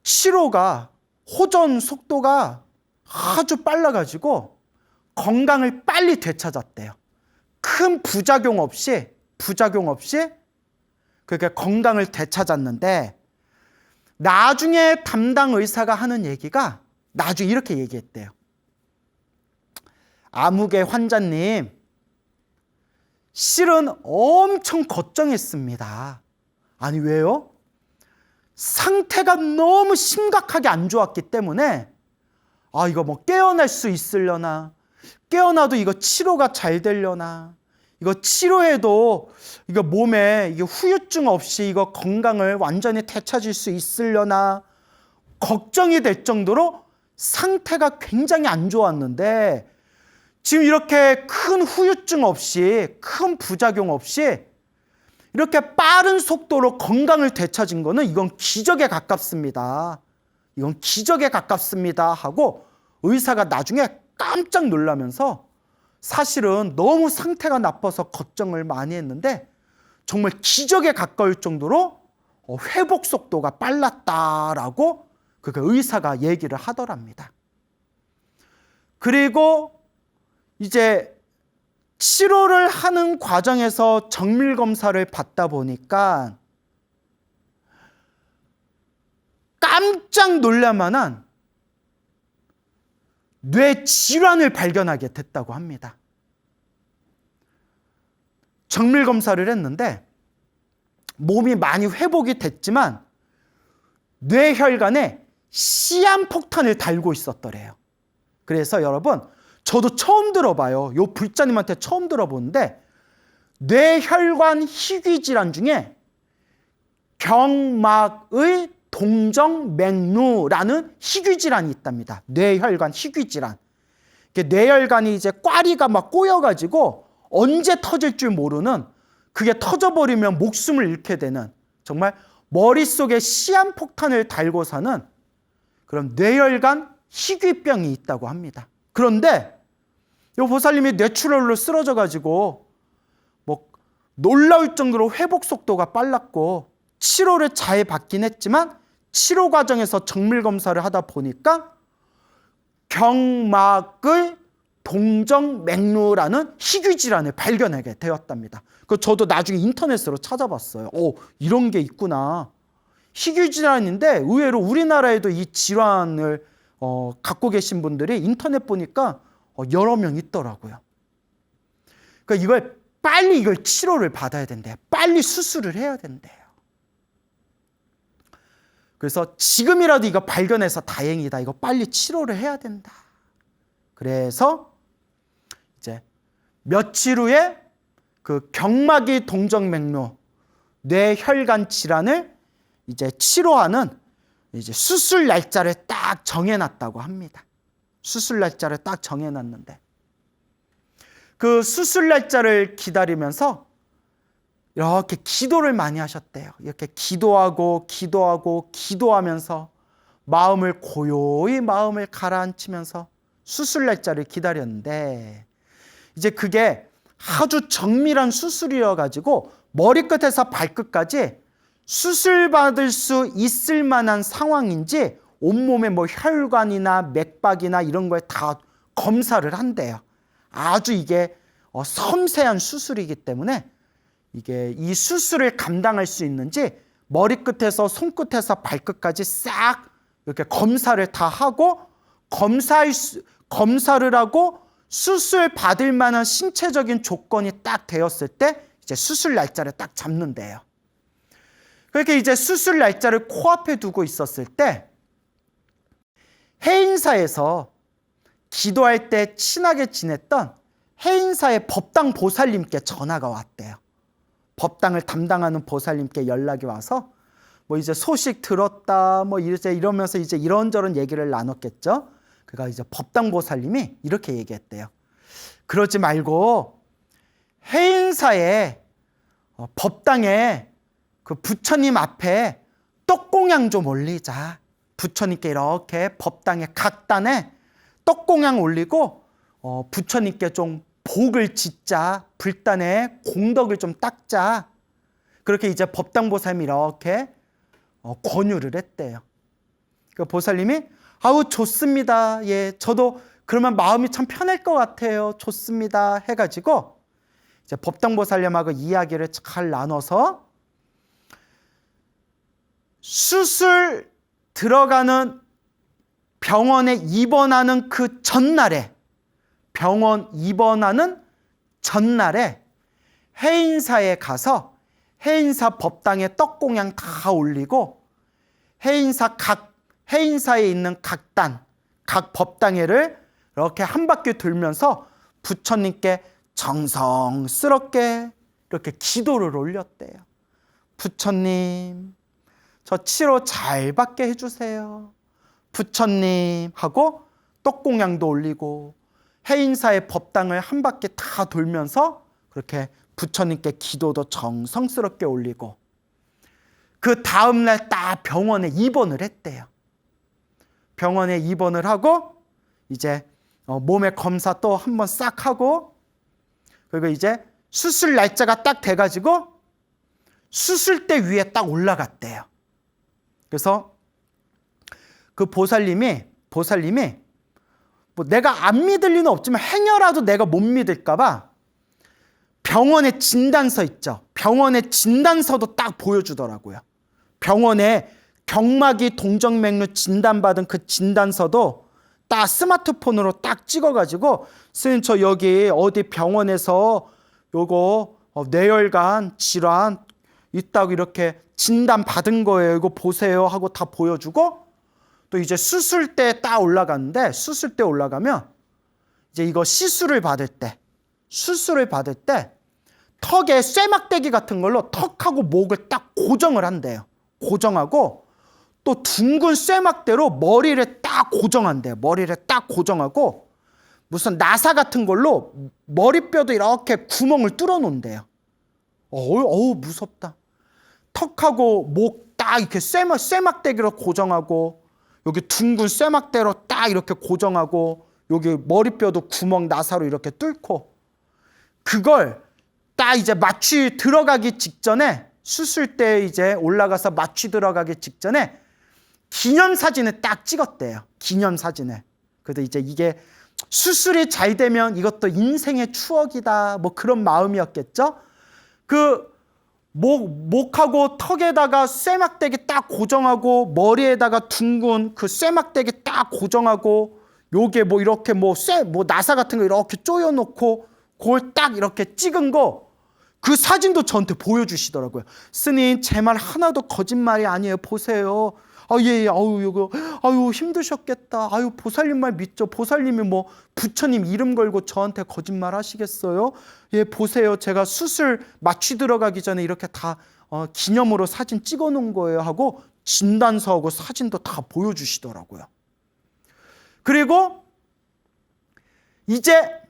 치료가, 호전 속도가 아주 빨라가지고 건강을 빨리 되찾았대요. 큰 부작용 없이 그렇게 건강을 되찾았는데, 나중에 담당 의사가 하는 얘기가 나중에 이렇게 얘기했대요. 아무개 환자님, 실은 엄청 걱정했습니다. 아니 왜요? 상태가 너무 심각하게 안 좋았기 때문에 이거 뭐 깨어날 수 있으려나, 깨어나도 이거 치료가 잘 되려나, 이거 치료해도 이거 몸에 이게 후유증 없이 이거 건강을 완전히 되찾을 수 있으려나 걱정이 될 정도로 상태가 굉장히 안 좋았는데, 지금 이렇게 큰 후유증 없이, 큰 부작용 없이 이렇게 빠른 속도로 건강을 되찾은 거는 이건 기적에 가깝습니다. 이건 기적에 가깝습니다 하고 의사가 나중에 깜짝 놀라면서, 사실은 너무 상태가 나빠서 걱정을 많이 했는데 정말 기적에 가까울 정도로 회복 속도가 빨랐다라고 그 의사가 얘기를 하더랍니다. 그리고 이제 치료를 하는 과정에서 정밀 검사를 받다 보니까 깜짝 놀랄만한 뇌 질환을 발견하게 됐다고 합니다. 정밀 검사를 했는데 몸이 많이 회복이 됐지만 뇌혈관에 시한폭탄을 달고 있었더래요. 그래서 여러분, 저도 처음 들어봐요. 요 불자님한테 처음 들어보는데 뇌혈관 희귀 질환 중에 경막의 동정맥류라는 희귀 질환이 있답니다. 뇌혈관 희귀 질환. 뇌혈관이 이제 꽈리가 막 꼬여가지고 언제 터질 줄 모르는, 그게 터져버리면 목숨을 잃게 되는, 정말 머릿속에 시한폭탄을 달고 사는 그런 뇌혈관 희귀병이 있다고 합니다. 그런데 이 보살님이 뇌출혈로 쓰러져가지고 뭐 놀라울 정도로 회복 속도가 빨랐고 치료를 잘 받긴 했지만 치료 과정에서 정밀 검사를 하다 보니까 경막의 동정맥류라는 희귀 질환을 발견하게 되었답니다. 그 저도 나중에 인터넷으로 찾아봤어요. 이런 게 있구나. 희귀 질환인데 의외로 우리나라에도 이 질환을 갖고 계신 분들이 인터넷 보니까 여러 명 있더라고요. 그러니까 이걸 치료를 받아야 된대요. 빨리 수술을 해야 된대요. 그래서 지금이라도 이거 발견해서 다행이다. 이거 빨리 치료를 해야 된다. 그래서 이제 며칠 후에 그 경막이 동정맥류 뇌혈관 질환을 이제 치료하는 이제 수술 날짜를 딱 정해놨다고 합니다. 수술 날짜를 딱 정해놨는데 그 수술 날짜를 기다리면서 이렇게 기도를 많이 하셨대요. 이렇게 기도하면서 고요히 마음을 가라앉히면서 수술 날짜를 기다렸는데 이제 그게 아주 정밀한 수술이어가지고 머리끝에서 발끝까지 수술받을 수 있을 만한 상황인지 온몸에 뭐 혈관이나 맥박이나 이런 거에 다 검사를 한대요. 아주 이게 섬세한 수술이기 때문에 이게 이 수술을 감당할 수 있는지 머리끝에서 손끝에서 발끝까지 싹 이렇게 검사를 다 하고 검사를 하고 수술 받을 만한 신체적인 조건이 딱 되었을 때 이제 수술 날짜를 딱 잡는데요. 그렇게 이제 수술 날짜를 코앞에 두고 있었을 때 해인사에서 기도할 때 친하게 지냈던 해인사의 법당 보살님께 전화가 왔대요. 법당을 담당하는 보살님께 연락이 와서 뭐 이제 소식 들었다 뭐 이러면서 이제 이런저런 얘기를 나눴겠죠. 그러니까 이제 법당 보살님이 이렇게 얘기했대요. 그러지 말고 해인사에 법당에 그 부처님 앞에 떡공양 좀 올리자. 부처님께 이렇게 법당의 각단에 떡공양 올리고 부처님께 좀 복을 짓자. 불단에 공덕을 좀 닦자. 그렇게 이제 법당 보살님이 이렇게 권유를 했대요. 그 보살님이 아우 좋습니다. 예, 저도 그러면 마음이 참 편할 것 같아요. 좋습니다. 해가지고 이제 법당 보살님하고 이야기를 잘 나눠서 수술 들어가는 병원에 입원하는 그 전날에 병원 입원하는 전날에 해인사에 가서 해인사 법당에 떡공양 다 올리고 해인사에 있는 각 법당회를 이렇게 한 바퀴 돌면서 부처님께 정성스럽게 이렇게 기도를 올렸대요. 부처님, 저 치료 잘 받게 해주세요. 부처님 하고 떡공양도 올리고 해인사의 법당을 한 바퀴 다 돌면서 그렇게 부처님께 기도도 정성스럽게 올리고 그 다음날 딱 병원에 입원을 했대요. 병원에 입원을 하고 이제 몸의 검사 또 한번 싹 하고 그리고 이제 수술 날짜가 딱 돼가지고 수술대 위에 딱 올라갔대요. 그래서 그 보살님이 뭐 내가 안 믿을 리는 없지만 행여라도 내가 못 믿을까 봐 병원에 진단서 있죠. 병원에 진단서도 딱 보여주더라고요. 병원에 경막이 동정맥류 진단받은 그 진단서도 딱 스마트폰으로 딱 찍어가지고 선생님 저 여기 어디 병원에서 요거 뇌혈관 질환 있다고 이렇게 진단받은 거예요. 이거 보세요 하고 다 보여주고 또 이제 수술대 딱 올라갔는데 수술대 올라가면 이제 이거 수술을 받을 때 턱에 쇠막대기 같은 걸로 턱하고 목을 딱 고정을 한대요. 고정하고 또 둥근 쇠막대로 머리를 딱 고정한대요. 머리를 딱 고정하고 무슨 나사 같은 걸로 머리뼈도 이렇게 구멍을 뚫어 놓는데요. 어우 무섭다. 턱하고 목 딱 이렇게 쇠막대기로 고정하고 여기 둥근 쇠막대로 딱 이렇게 고정하고 여기 머리뼈도 구멍 나사로 이렇게 뚫고 그걸 딱 이제 마취 들어가기 직전에 수술대에 이제 올라가서 마취 들어가기 직전에 기념사진을 딱 찍었대요. 기념사진을. 그래도 이제 이게 수술이 잘 되면 이것도 인생의 추억이다. 뭐 그런 마음이었겠죠. 그 목하고 턱에다가 쇠막대기 딱 고정하고 머리에다가 둥근 그 쇠막대기 딱 고정하고 요게 뭐 이렇게 뭐 나사 같은 거 이렇게 조여놓고 그걸 딱 이렇게 찍은 거 그 사진도 저한테 보여주시더라고요. 스님 제 말 하나도 거짓말이 아니에요. 보세요. 예, 아유 힘드셨겠다. 아유 보살님 말 믿죠. 보살님이 뭐 부처님 이름 걸고 저한테 거짓말 하시겠어요? 예, 보세요. 제가 수술 마취 들어가기 전에 이렇게 다 기념으로 사진 찍어 놓은 거예요 하고 진단서하고 사진도 다 보여주시더라고요. 그리고 이제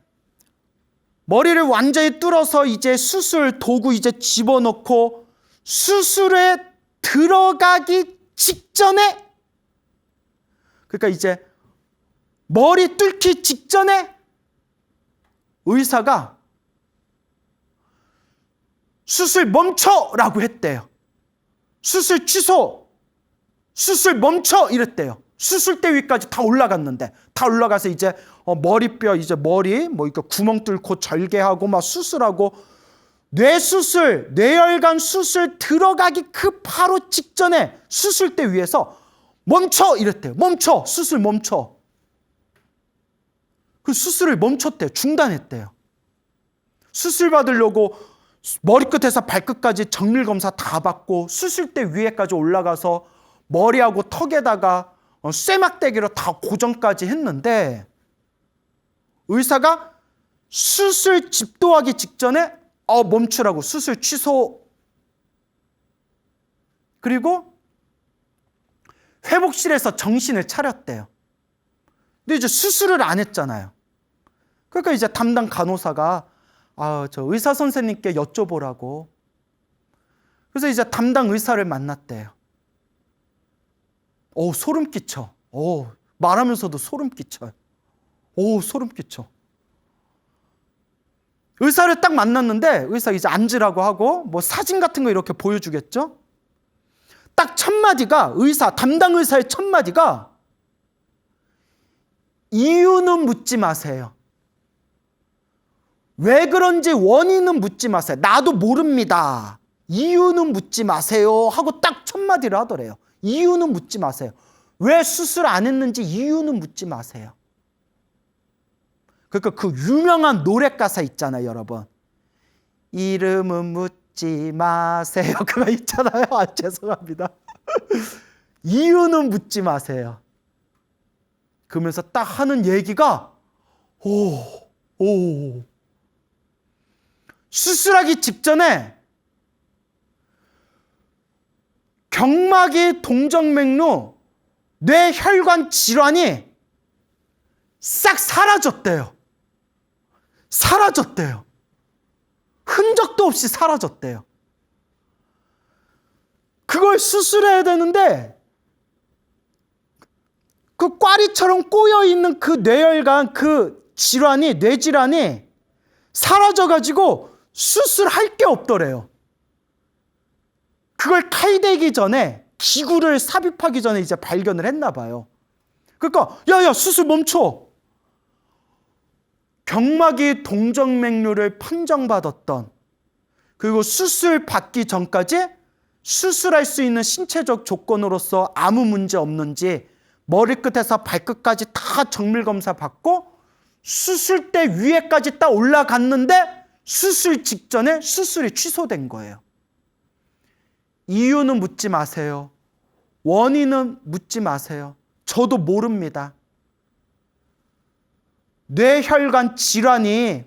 머리를 완전히 뚫어서 이제 수술 도구 이제 집어넣고 수술에 들어가기 직전에 그러니까 이제 머리 뚫기 직전에 의사가 수술 멈춰라고 했대요. 수술 취소, 수술 멈춰 이랬대요. 수술대 위까지 다 올라갔는데 다 올라가서 이제 머리뼈 이제 머리 뭐 이렇게 구멍 뚫고 절개하고 막 수술하고 뇌수술, 뇌혈관 수술 들어가기 그 바로 직전에 수술대 위에서 멈춰 이랬대요. 멈춰, 수술 멈춰. 그 수술을 멈췄대요. 중단했대요. 수술 받으려고 머리끝에서 발끝까지 정밀검사 다 받고 수술대 위에까지 올라가서 머리하고 턱에다가 쇠막대기로 다 고정까지 했는데 의사가 수술 집도하기 직전에 멈추라고 수술 취소. 그리고 회복실에서 정신을 차렸대요. 근데 이제 수술을 안 했잖아요. 그러니까 이제 담당 간호사가 저 의사 선생님께 여쭤보라고. 그래서 이제 담당 의사를 만났대요. 소름 끼쳐. 말하면서도 소름 끼쳐요. 소름 끼쳐. 의사를 딱 만났는데 의사 이제 앉으라고 하고 뭐 사진 같은 거 이렇게 보여주겠죠? 딱 첫 마디가 담당 의사의 첫 마디가 이유는 묻지 마세요. 왜 그런지 원인은 묻지 마세요. 나도 모릅니다. 이유는 묻지 마세요 하고 딱 첫 마디를 하더래요. 이유는 묻지 마세요. 왜 수술 안 했는지 이유는 묻지 마세요. 그러니까 그 유명한 노래 가사 있잖아요, 여러분. 이름은 묻지 마세요. 그거 있잖아요. 죄송합니다. 이유는 묻지 마세요. 그러면서 딱 하는 얘기가 수술하기 직전에 경막이 동정맥류 뇌혈관 질환이 싹 사라졌대요. 흔적도 없이 사라졌대요. 그걸 수술해야 되는데 그 꽈리처럼 꼬여있는 그 뇌혈관 그 질환이 뇌질환이 사라져가지고 수술할 게 없더래요. 그걸 칼대기 전에 기구를 삽입하기 전에 이제 발견을 했나 봐요. 그러니까 야야 수술 멈춰. 경막이 동정맥류를 판정받았던, 그리고 수술 받기 전까지 수술할 수 있는 신체적 조건으로서 아무 문제 없는지 머리끝에서 발끝까지 다 정밀검사 받고 수술대 위에까지 딱 올라갔는데 수술 직전에 수술이 취소된 거예요. 이유는 묻지 마세요. 원인은 묻지 마세요. 저도 모릅니다. 뇌혈관 질환이,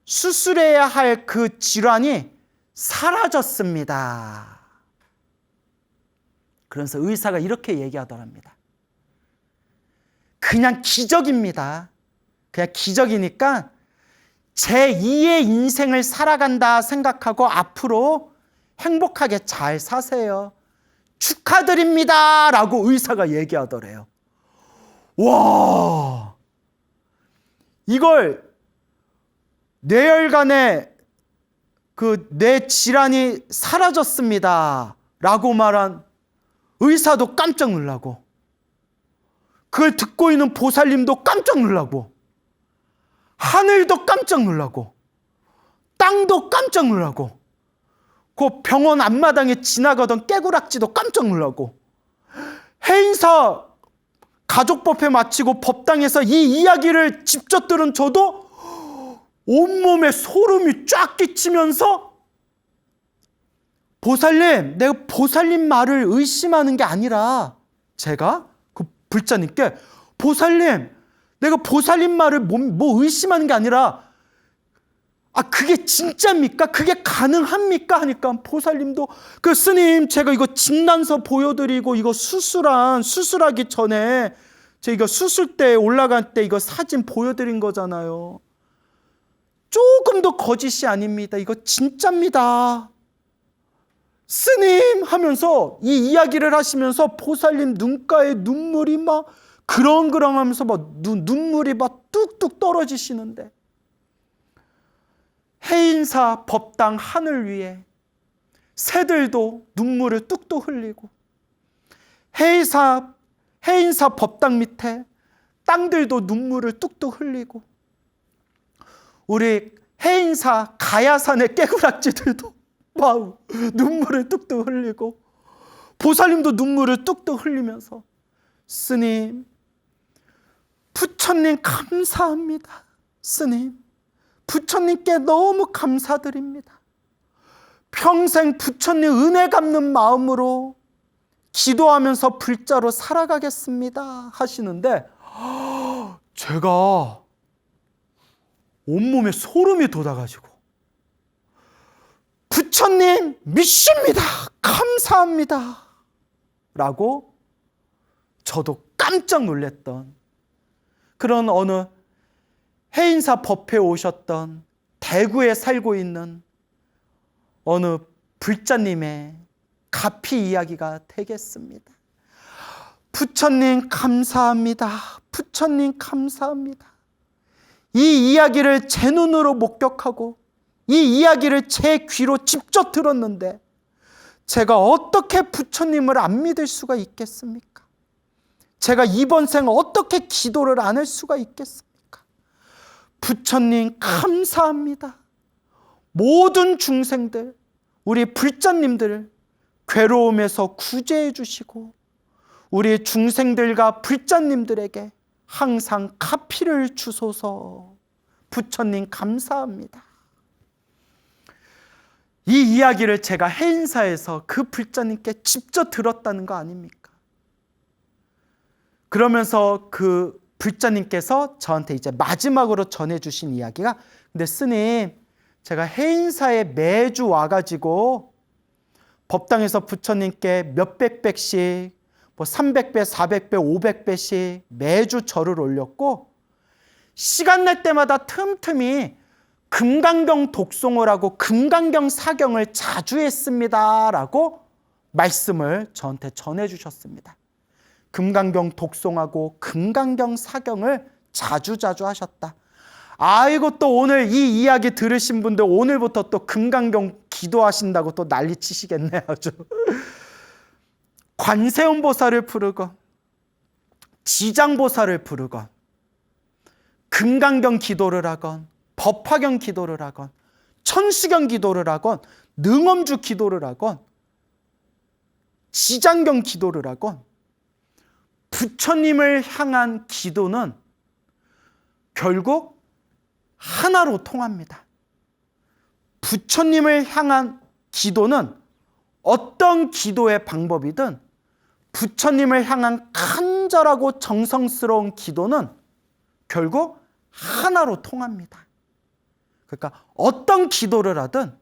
수술해야 할 그 질환이 사라졌습니다. 그래서 의사가 이렇게 얘기하더랍니다. 그냥 기적입니다. 그냥 기적이니까 제2의 인생을 살아간다 생각하고 앞으로 행복하게 잘 사세요. 축하드립니다 라고 의사가 얘기하더래요. 와, 이걸 뇌혈관에 그 뇌 질환이 사라졌습니다 라고 말한 의사도 깜짝 놀라고, 그걸 듣고 있는 보살님도 깜짝 놀라고, 하늘도 깜짝 놀라고, 땅도 깜짝 놀라고, 그 병원 앞마당에 지나가던 깨구락지도 깜짝 놀라고, 해인사 가족법회 마치고 법당에서 이 이야기를 직접 들은 저도 온몸에 소름이 쫙 끼치면서, 보살님, 내가 보살님 말을 의심하는 게 아니라, 제가 그 불자님께 보살님, 내가 보살님 말을 뭐 의심하는 게 아니라, 그게 진짜입니까? 그게 가능합니까? 하니까 보살님도 그 스님, 제가 이거 진단서 보여드리고 이거 수술하기 전에 제가 이거 수술대에 올라갈 때 이거 사진 보여드린 거잖아요. 조금도 거짓이 아닙니다. 이거 진짜입니다. 스님 하면서 이 이야기를 하시면서 보살님 눈가에 눈물이 막 그렁그렁 하면서 막 눈물이 막 뚝뚝 떨어지시는데, 해인사 법당 하늘 위에 새들도 눈물을 뚝뚝 흘리고, 해인사 법당 밑에 땅들도 눈물을 뚝뚝 흘리고, 우리 해인사 가야산의 깨구락지들도 와우 눈물을 뚝뚝 흘리고, 보살님도 눈물을 뚝뚝 흘리면서 스님, 부처님 감사합니다. 스님, 부처님께 너무 감사드립니다. 평생 부처님 은혜 갚는 마음으로 기도하면서 불자로 살아가겠습니다 하시는데, 제가 온몸에 소름이 돋아가지고, 부처님 믿습니다, 감사합니다 라고 저도 깜짝 놀랐던 그런 어느 해인사 법회에 오셨던 대구에 살고 있는 어느 불자님의 가피 이야기가 되겠습니다. 부처님 감사합니다. 부처님 감사합니다. 이 이야기를 제 눈으로 목격하고 이 이야기를 제 귀로 직접 들었는데 제가 어떻게 부처님을 안 믿을 수가 있겠습니까? 제가 이번 생 어떻게 기도를 안 할 수가 있겠습니까? 부처님 감사합니다. 모든 중생들, 우리 불자님들 괴로움에서 구제해 주시고 우리 중생들과 불자님들에게 항상 가피를 주소서. 부처님 감사합니다. 이 이야기를 제가 해인사에서 그 불자님께 직접 들었다는 거 아닙니까? 그러면서 그 불자님께서 저한테 이제 마지막으로 전해주신 이야기가, 근데 스님, 제가 해인사에 매주 와가지고 법당에서 부처님께 몇백 배씩, 뭐 300배, 400배, 500배씩 매주 절을 올렸고, 시간 날 때마다 틈틈이 금강경 독송을 하고 금강경 사경을 자주 했습니다 라고 말씀을 저한테 전해주셨습니다. 금강경 독송하고 금강경 사경을 자주 하셨다. 아이고, 또 오늘 이 이야기 들으신 분들 오늘부터 또 금강경 기도하신다고 또 난리 치시겠네 아주. 관세음보살을 부르고 지장보살을 부르건, 금강경 기도를 하건, 법화경 기도를 하건, 천수경 기도를 하건, 능엄주 기도를 하건, 지장경 기도를 하건, 부처님을 향한 기도는 결국 하나로 통합니다. 부처님을 향한 기도는 어떤 기도의 방법이든 부처님을 향한 간절하고 정성스러운 기도는 결국 하나로 통합니다. 그러니까 어떤 기도를 하든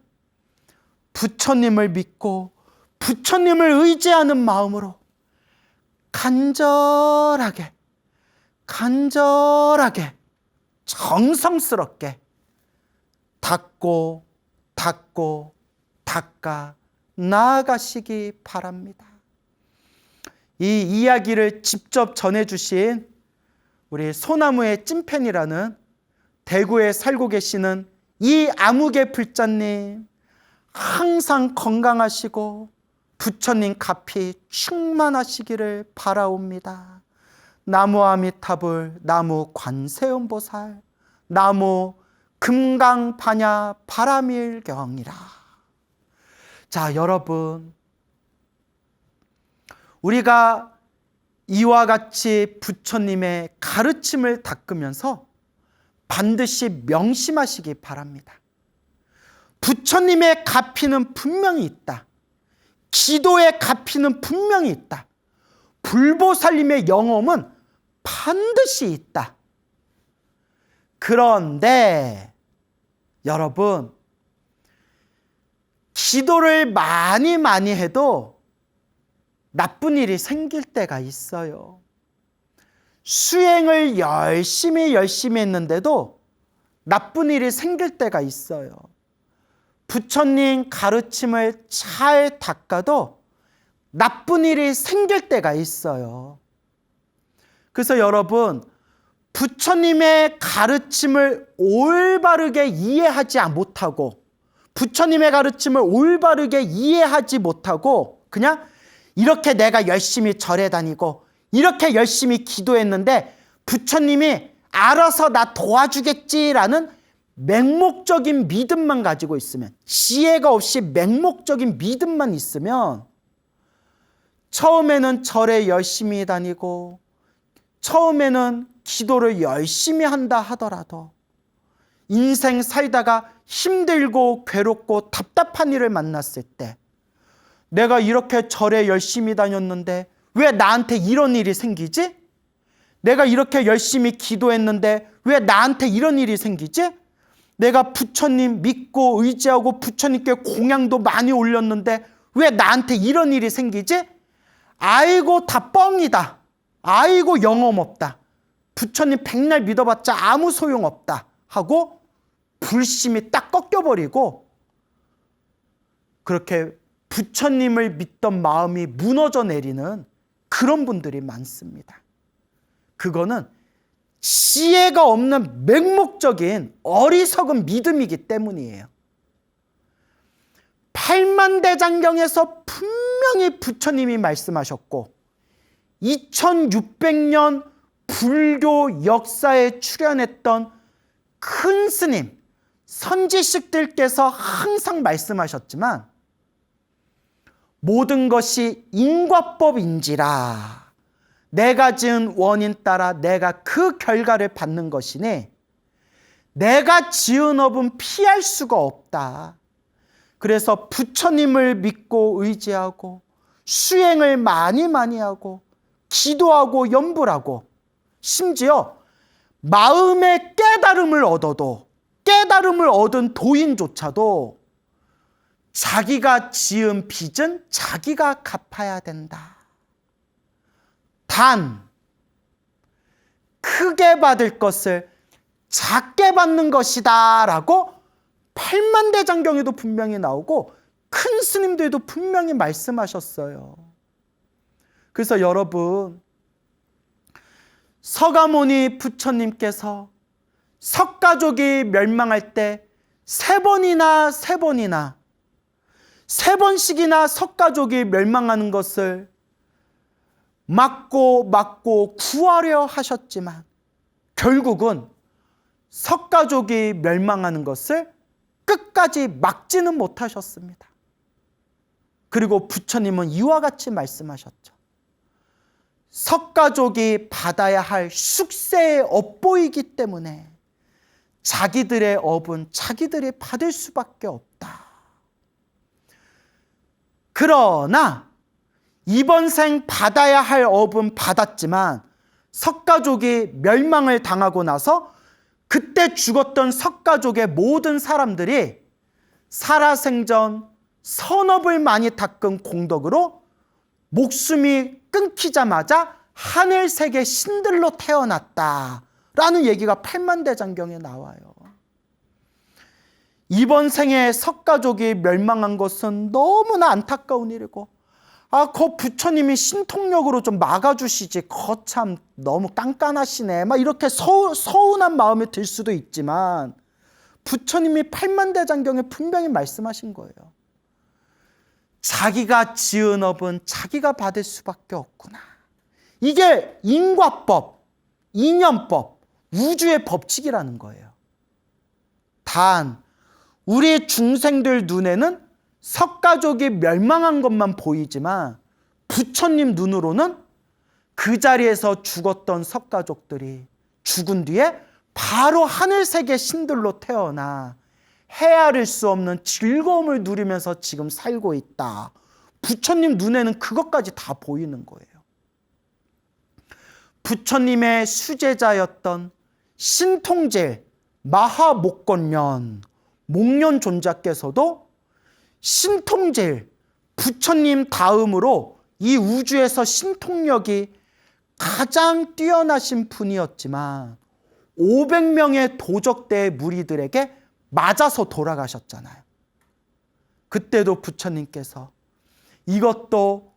부처님을 믿고 부처님을 의지하는 마음으로 간절하게 정성스럽게 닦고 닦아 나아가시기 바랍니다. 이 이야기를 직접 전해주신 우리 소나무의 찐팬이라는 대구에 살고 계시는 이 아무개 불자님, 항상 건강하시고 부처님 가피 충만하시기를 바라옵니다. 나무 아미타불, 나무 관세음보살, 나무 금강반야 바라밀경이라. 자, 여러분, 우리가 이와 같이 부처님의 가르침을 닦으면서 반드시 명심하시기 바랍니다. 부처님의 가피는 분명히 있다. 기도의 가피는 분명히 있다. 불보살님의 영험은 반드시 있다. 그런데 여러분, 기도를 많이 해도 나쁜 일이 생길 때가 있어요. 수행을 열심히 했는데도 나쁜 일이 생길 때가 있어요. 부처님 가르침을 잘 닦아도 나쁜 일이 생길 때가 있어요. 그래서 여러분, 부처님의 가르침을 올바르게 이해하지 못하고, 부처님의 가르침을 올바르게 이해하지 못하고 그냥 이렇게 내가 열심히 절에 다니고 이렇게 열심히 기도했는데 부처님이 알아서 나 도와주겠지라는 맹목적인 믿음만 가지고 있으면, 지혜가 없이 맹목적인 믿음만 있으면 처음에는 절에 열심히 다니고 처음에는 기도를 열심히 한다 하더라도 인생 살다가 힘들고 괴롭고 답답한 일을 만났을 때, 내가 이렇게 절에 열심히 다녔는데 왜 나한테 이런 일이 생기지? 내가 이렇게 열심히 기도했는데 왜 나한테 이런 일이 생기지? 내가 부처님 믿고 의지하고 부처님께 공양도 많이 올렸는데 왜 나한테 이런 일이 생기지? 아이고 다 뻥이다. 아이고 영험 없다. 부처님 백날 믿어봤자 아무 소용없다 하고 불심이 딱 꺾여버리고 그렇게 부처님을 믿던 마음이 무너져 내리는 그런 분들이 많습니다. 그거는 지혜가 없는 맹목적인 어리석은 믿음이기 때문이에요. 팔만대장경에서 분명히 부처님이 말씀하셨고 2600년 불교 역사에 출연했던 큰 스님, 선지식들께서 항상 말씀하셨지만 모든 것이 인과법인지라, 내가 지은 원인 따라 내가 그 결과를 받는 것이니 내가 지은 업은 피할 수가 없다. 그래서 부처님을 믿고 의지하고 수행을 많이 하고 기도하고 염불하고 심지어 마음의 깨달음을 얻어도, 깨달음을 얻은 도인조차도 자기가 지은 빚은 자기가 갚아야 된다. 단 크게 받을 것을 작게 받는 것이다 라고 팔만대장경에도 분명히 나오고 큰 스님들도 분명히 말씀하셨어요. 그래서 여러분, 서가모니 부처님께서 석가족이 멸망할 때 세 번씩이나 석가족이 멸망하는 것을 막고 구하려 하셨지만 결국은 석가족이 멸망하는 것을 끝까지 막지는 못하셨습니다. 그리고 부처님은 이와 같이 말씀하셨죠. 석가족이 받아야 할 숙세의 업보이기 때문에 자기들의 업은 자기들이 받을 수밖에 없다. 그러나 이번 생 받아야 할 업은 받았지만 석가족이 멸망을 당하고 나서 그때 죽었던 석가족의 모든 사람들이 살아생전 선업을 많이 닦은 공덕으로 목숨이 끊기자마자 하늘세계 신들로 태어났다라는 얘기가 팔만대장경에 나와요. 이번 생에 석가족이 멸망한 것은 너무나 안타까운 일이고 그 부처님이 신통력으로 좀 막아주시지 거참 너무 깐깐하시네 막 이렇게 서운한 마음이 들 수도 있지만 부처님이 팔만대장경에 분명히 말씀하신 거예요. 자기가 지은 업은 자기가 받을 수밖에 없구나. 이게 인과법, 인연법, 우주의 법칙이라는 거예요. 단 우리 중생들 눈에는 석가족이 멸망한 것만 보이지만 부처님 눈으로는 그 자리에서 죽었던 석가족들이 죽은 뒤에 바로 하늘세계 신들로 태어나 헤아릴 수 없는 즐거움을 누리면서 지금 살고 있다. 부처님 눈에는 그것까지 다 보이는 거예요. 부처님의 수제자였던 신통제 마하목건련 목련 존자께서도 신통제일 부처님 다음으로 이 우주에서 신통력이 가장 뛰어나신 분이었지만 500명의 도적대의 무리들에게 맞아서 돌아가셨잖아요. 그때도 부처님께서 이것도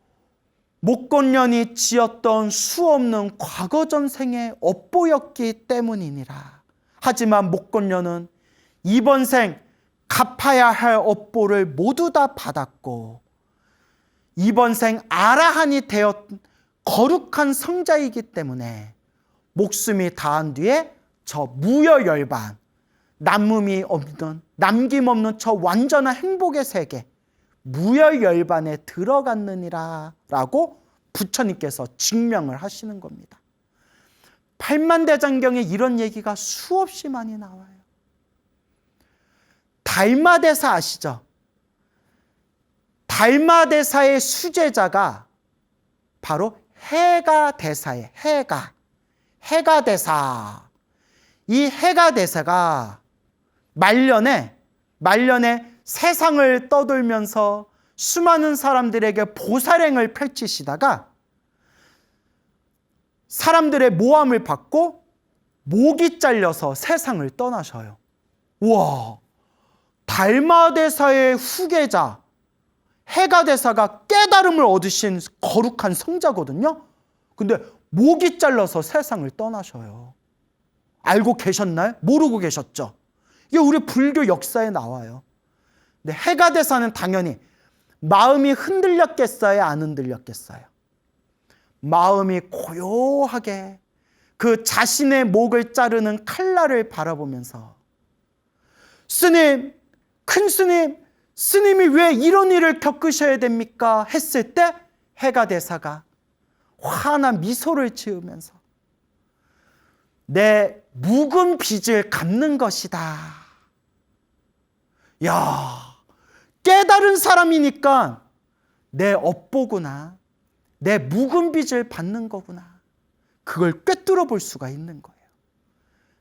목건련이 지었던 수없는 과거 전생의 업보였기 때문이니라. 하지만 목건련은 이번 생 갚아야 할 업보를 모두 다 받았고 이번 생 아라한이 되었 거룩한 성자이기 때문에 목숨이 다한 뒤에 저 무여열반 남김없는 저 완전한 행복의 세계 무여열반에 들어갔느니라 라고 부처님께서 증명을 하시는 겁니다. 팔만대장경에 이런 얘기가 수없이 많이 나와요. 달마대사 아시죠? 달마대사의 수제자가 바로 해가대사예요. 해가대사. 이 해가대사가 말년에 세상을 떠돌면서 수많은 사람들에게 보살행을 펼치시다가 사람들의 모함을 받고 목이 잘려서 세상을 떠나셔요. 우와, 달마대사의 후계자 해가대사가 깨달음을 얻으신 거룩한 성자거든요. 근데 목이 잘려서 세상을 떠나셔요. 알고 계셨나요? 모르고 계셨죠? 이게 우리 불교 역사에 나와요. 근데 해가대사는 당연히 마음이 흔들렸겠어요? 안 흔들렸겠어요? 마음이 고요하게 그 자신의 목을 자르는 칼날을 바라보면서 스님, 큰 스님, 스님이 왜 이런 일을 겪으셔야 됩니까? 했을 때 해가대사가 환한 미소를 지으면서 내 묵은 빚을 갚는 것이다. 야, 깨달은 사람이니까 내 업보구나. 내 묵은 빚을 받는 거구나. 그걸 꿰뚫어 볼 수가 있는 거예요.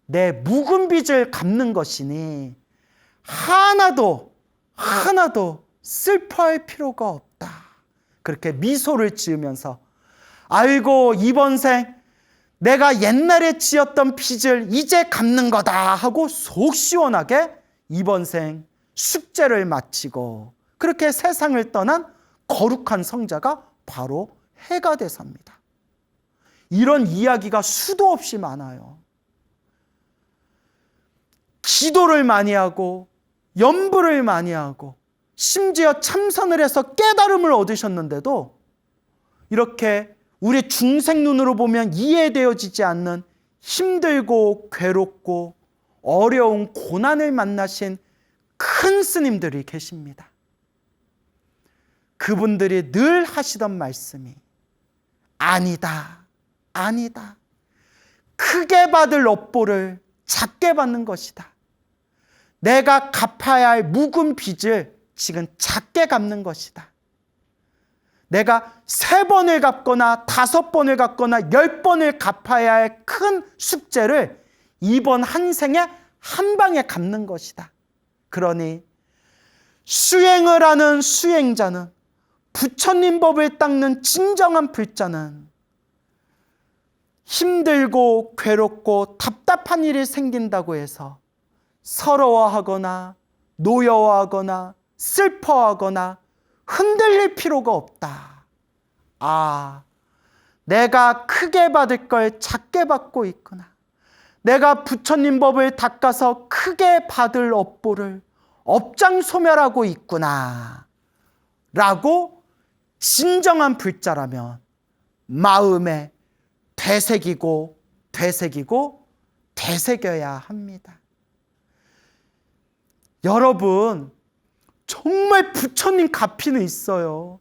내 묵은 빚을 갚는 것이니 하나도 슬퍼할 필요가 없다. 그렇게 미소를 지으면서 아이고 이번 생 내가 옛날에 지었던 빚을 이제 갚는 거다 하고 속 시원하게 이번 생 숙제를 마치고 그렇게 세상을 떠난 거룩한 성자가 바로 해가대사입니다. 이런 이야기가 수도 없이 많아요. 기도를 많이 하고 염불을 많이 하고 심지어 참선을 해서 깨달음을 얻으셨는데도 이렇게 우리 중생 눈으로 보면 이해되어지지 않는 힘들고 괴롭고 어려운 고난을 만나신 큰 스님들이 계십니다. 그분들이 늘 하시던 말씀이 아니다, 아니다. 크게 받을 업보를 작게 받는 것이다. 내가 갚아야 할 묵은 빚을 지금 작게 갚는 것이다. 내가 3번을 갚거나 5번을 갚거나 10번을 갚아야 할 큰 숙제를 이번 한 생에 한 방에 갚는 것이다. 그러니 수행을 하는 수행자는, 부처님 법을 닦는 진정한 불자는 힘들고 괴롭고 답답한 일이 생긴다고 해서 서러워하거나 노여워하거나 슬퍼하거나 흔들릴 필요가 없다. 아, 내가 크게 받을 걸 작게 받고 있구나. 내가 부처님 법을 닦아서 크게 받을 업보를 업장소멸하고 있구나 라고 진정한 불자라면 마음에 되새기고 되새기고 되새겨야 합니다. 여러분, 정말 부처님 가피는 있어요.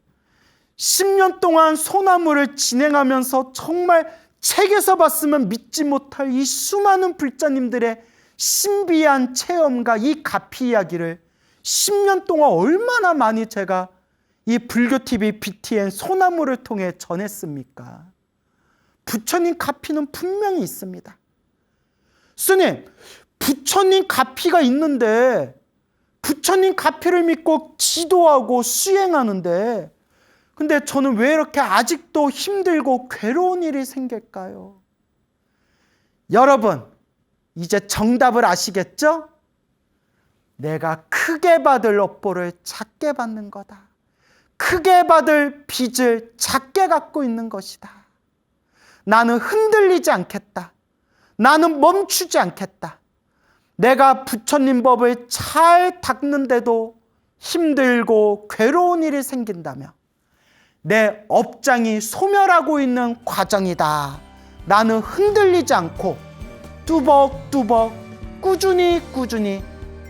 10년 동안 소나무를 진행하면서 정말 책에서 봤으면 믿지 못할 이 수많은 불자님들의 신비한 체험과 이 가피 이야기를 10년 동안 얼마나 많이 제가 이 불교TV BTN 소나무를 통해 전했습니까? 부처님 가피는 분명히 있습니다. 스님, 부처님 가피가 있는데 부처님 가피를 믿고 지도하고 수행하는데 근데 저는 왜 이렇게 아직도 힘들고 괴로운 일이 생길까요? 여러분, 이제 정답을 아시겠죠? 내가 크게 받을 업보를 작게 받는 거다. 크게 받을 빚을 작게 갖고 있는 것이다. 나는 흔들리지 않겠다. 나는 멈추지 않겠다. 내가 부처님 법을 잘 닦는데도 힘들고 괴로운 일이 생긴다면 내 업장이 소멸하고 있는 과정이다. 나는 흔들리지 않고 뚜벅뚜벅 꾸준히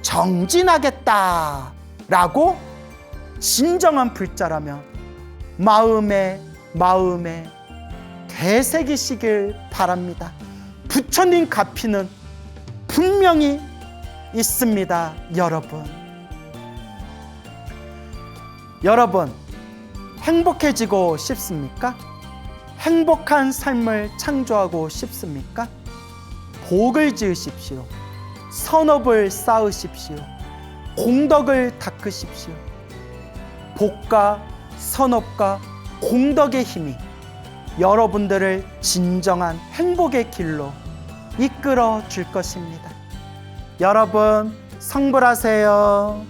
정진하겠다 라고 진정한 불자라면 마음에 되새기시길 바랍니다. 부처님 가피는 분명히 있습니다. 여러분 행복해지고 싶습니까? 행복한 삶을 창조하고 싶습니까? 복을 지으십시오. 선업을 쌓으십시오. 공덕을 닦으십시오. 복과 선업과 공덕의 힘이 여러분들을 진정한 행복의 길로 이끌어 줄 것입니다. 여러분 성불하세요.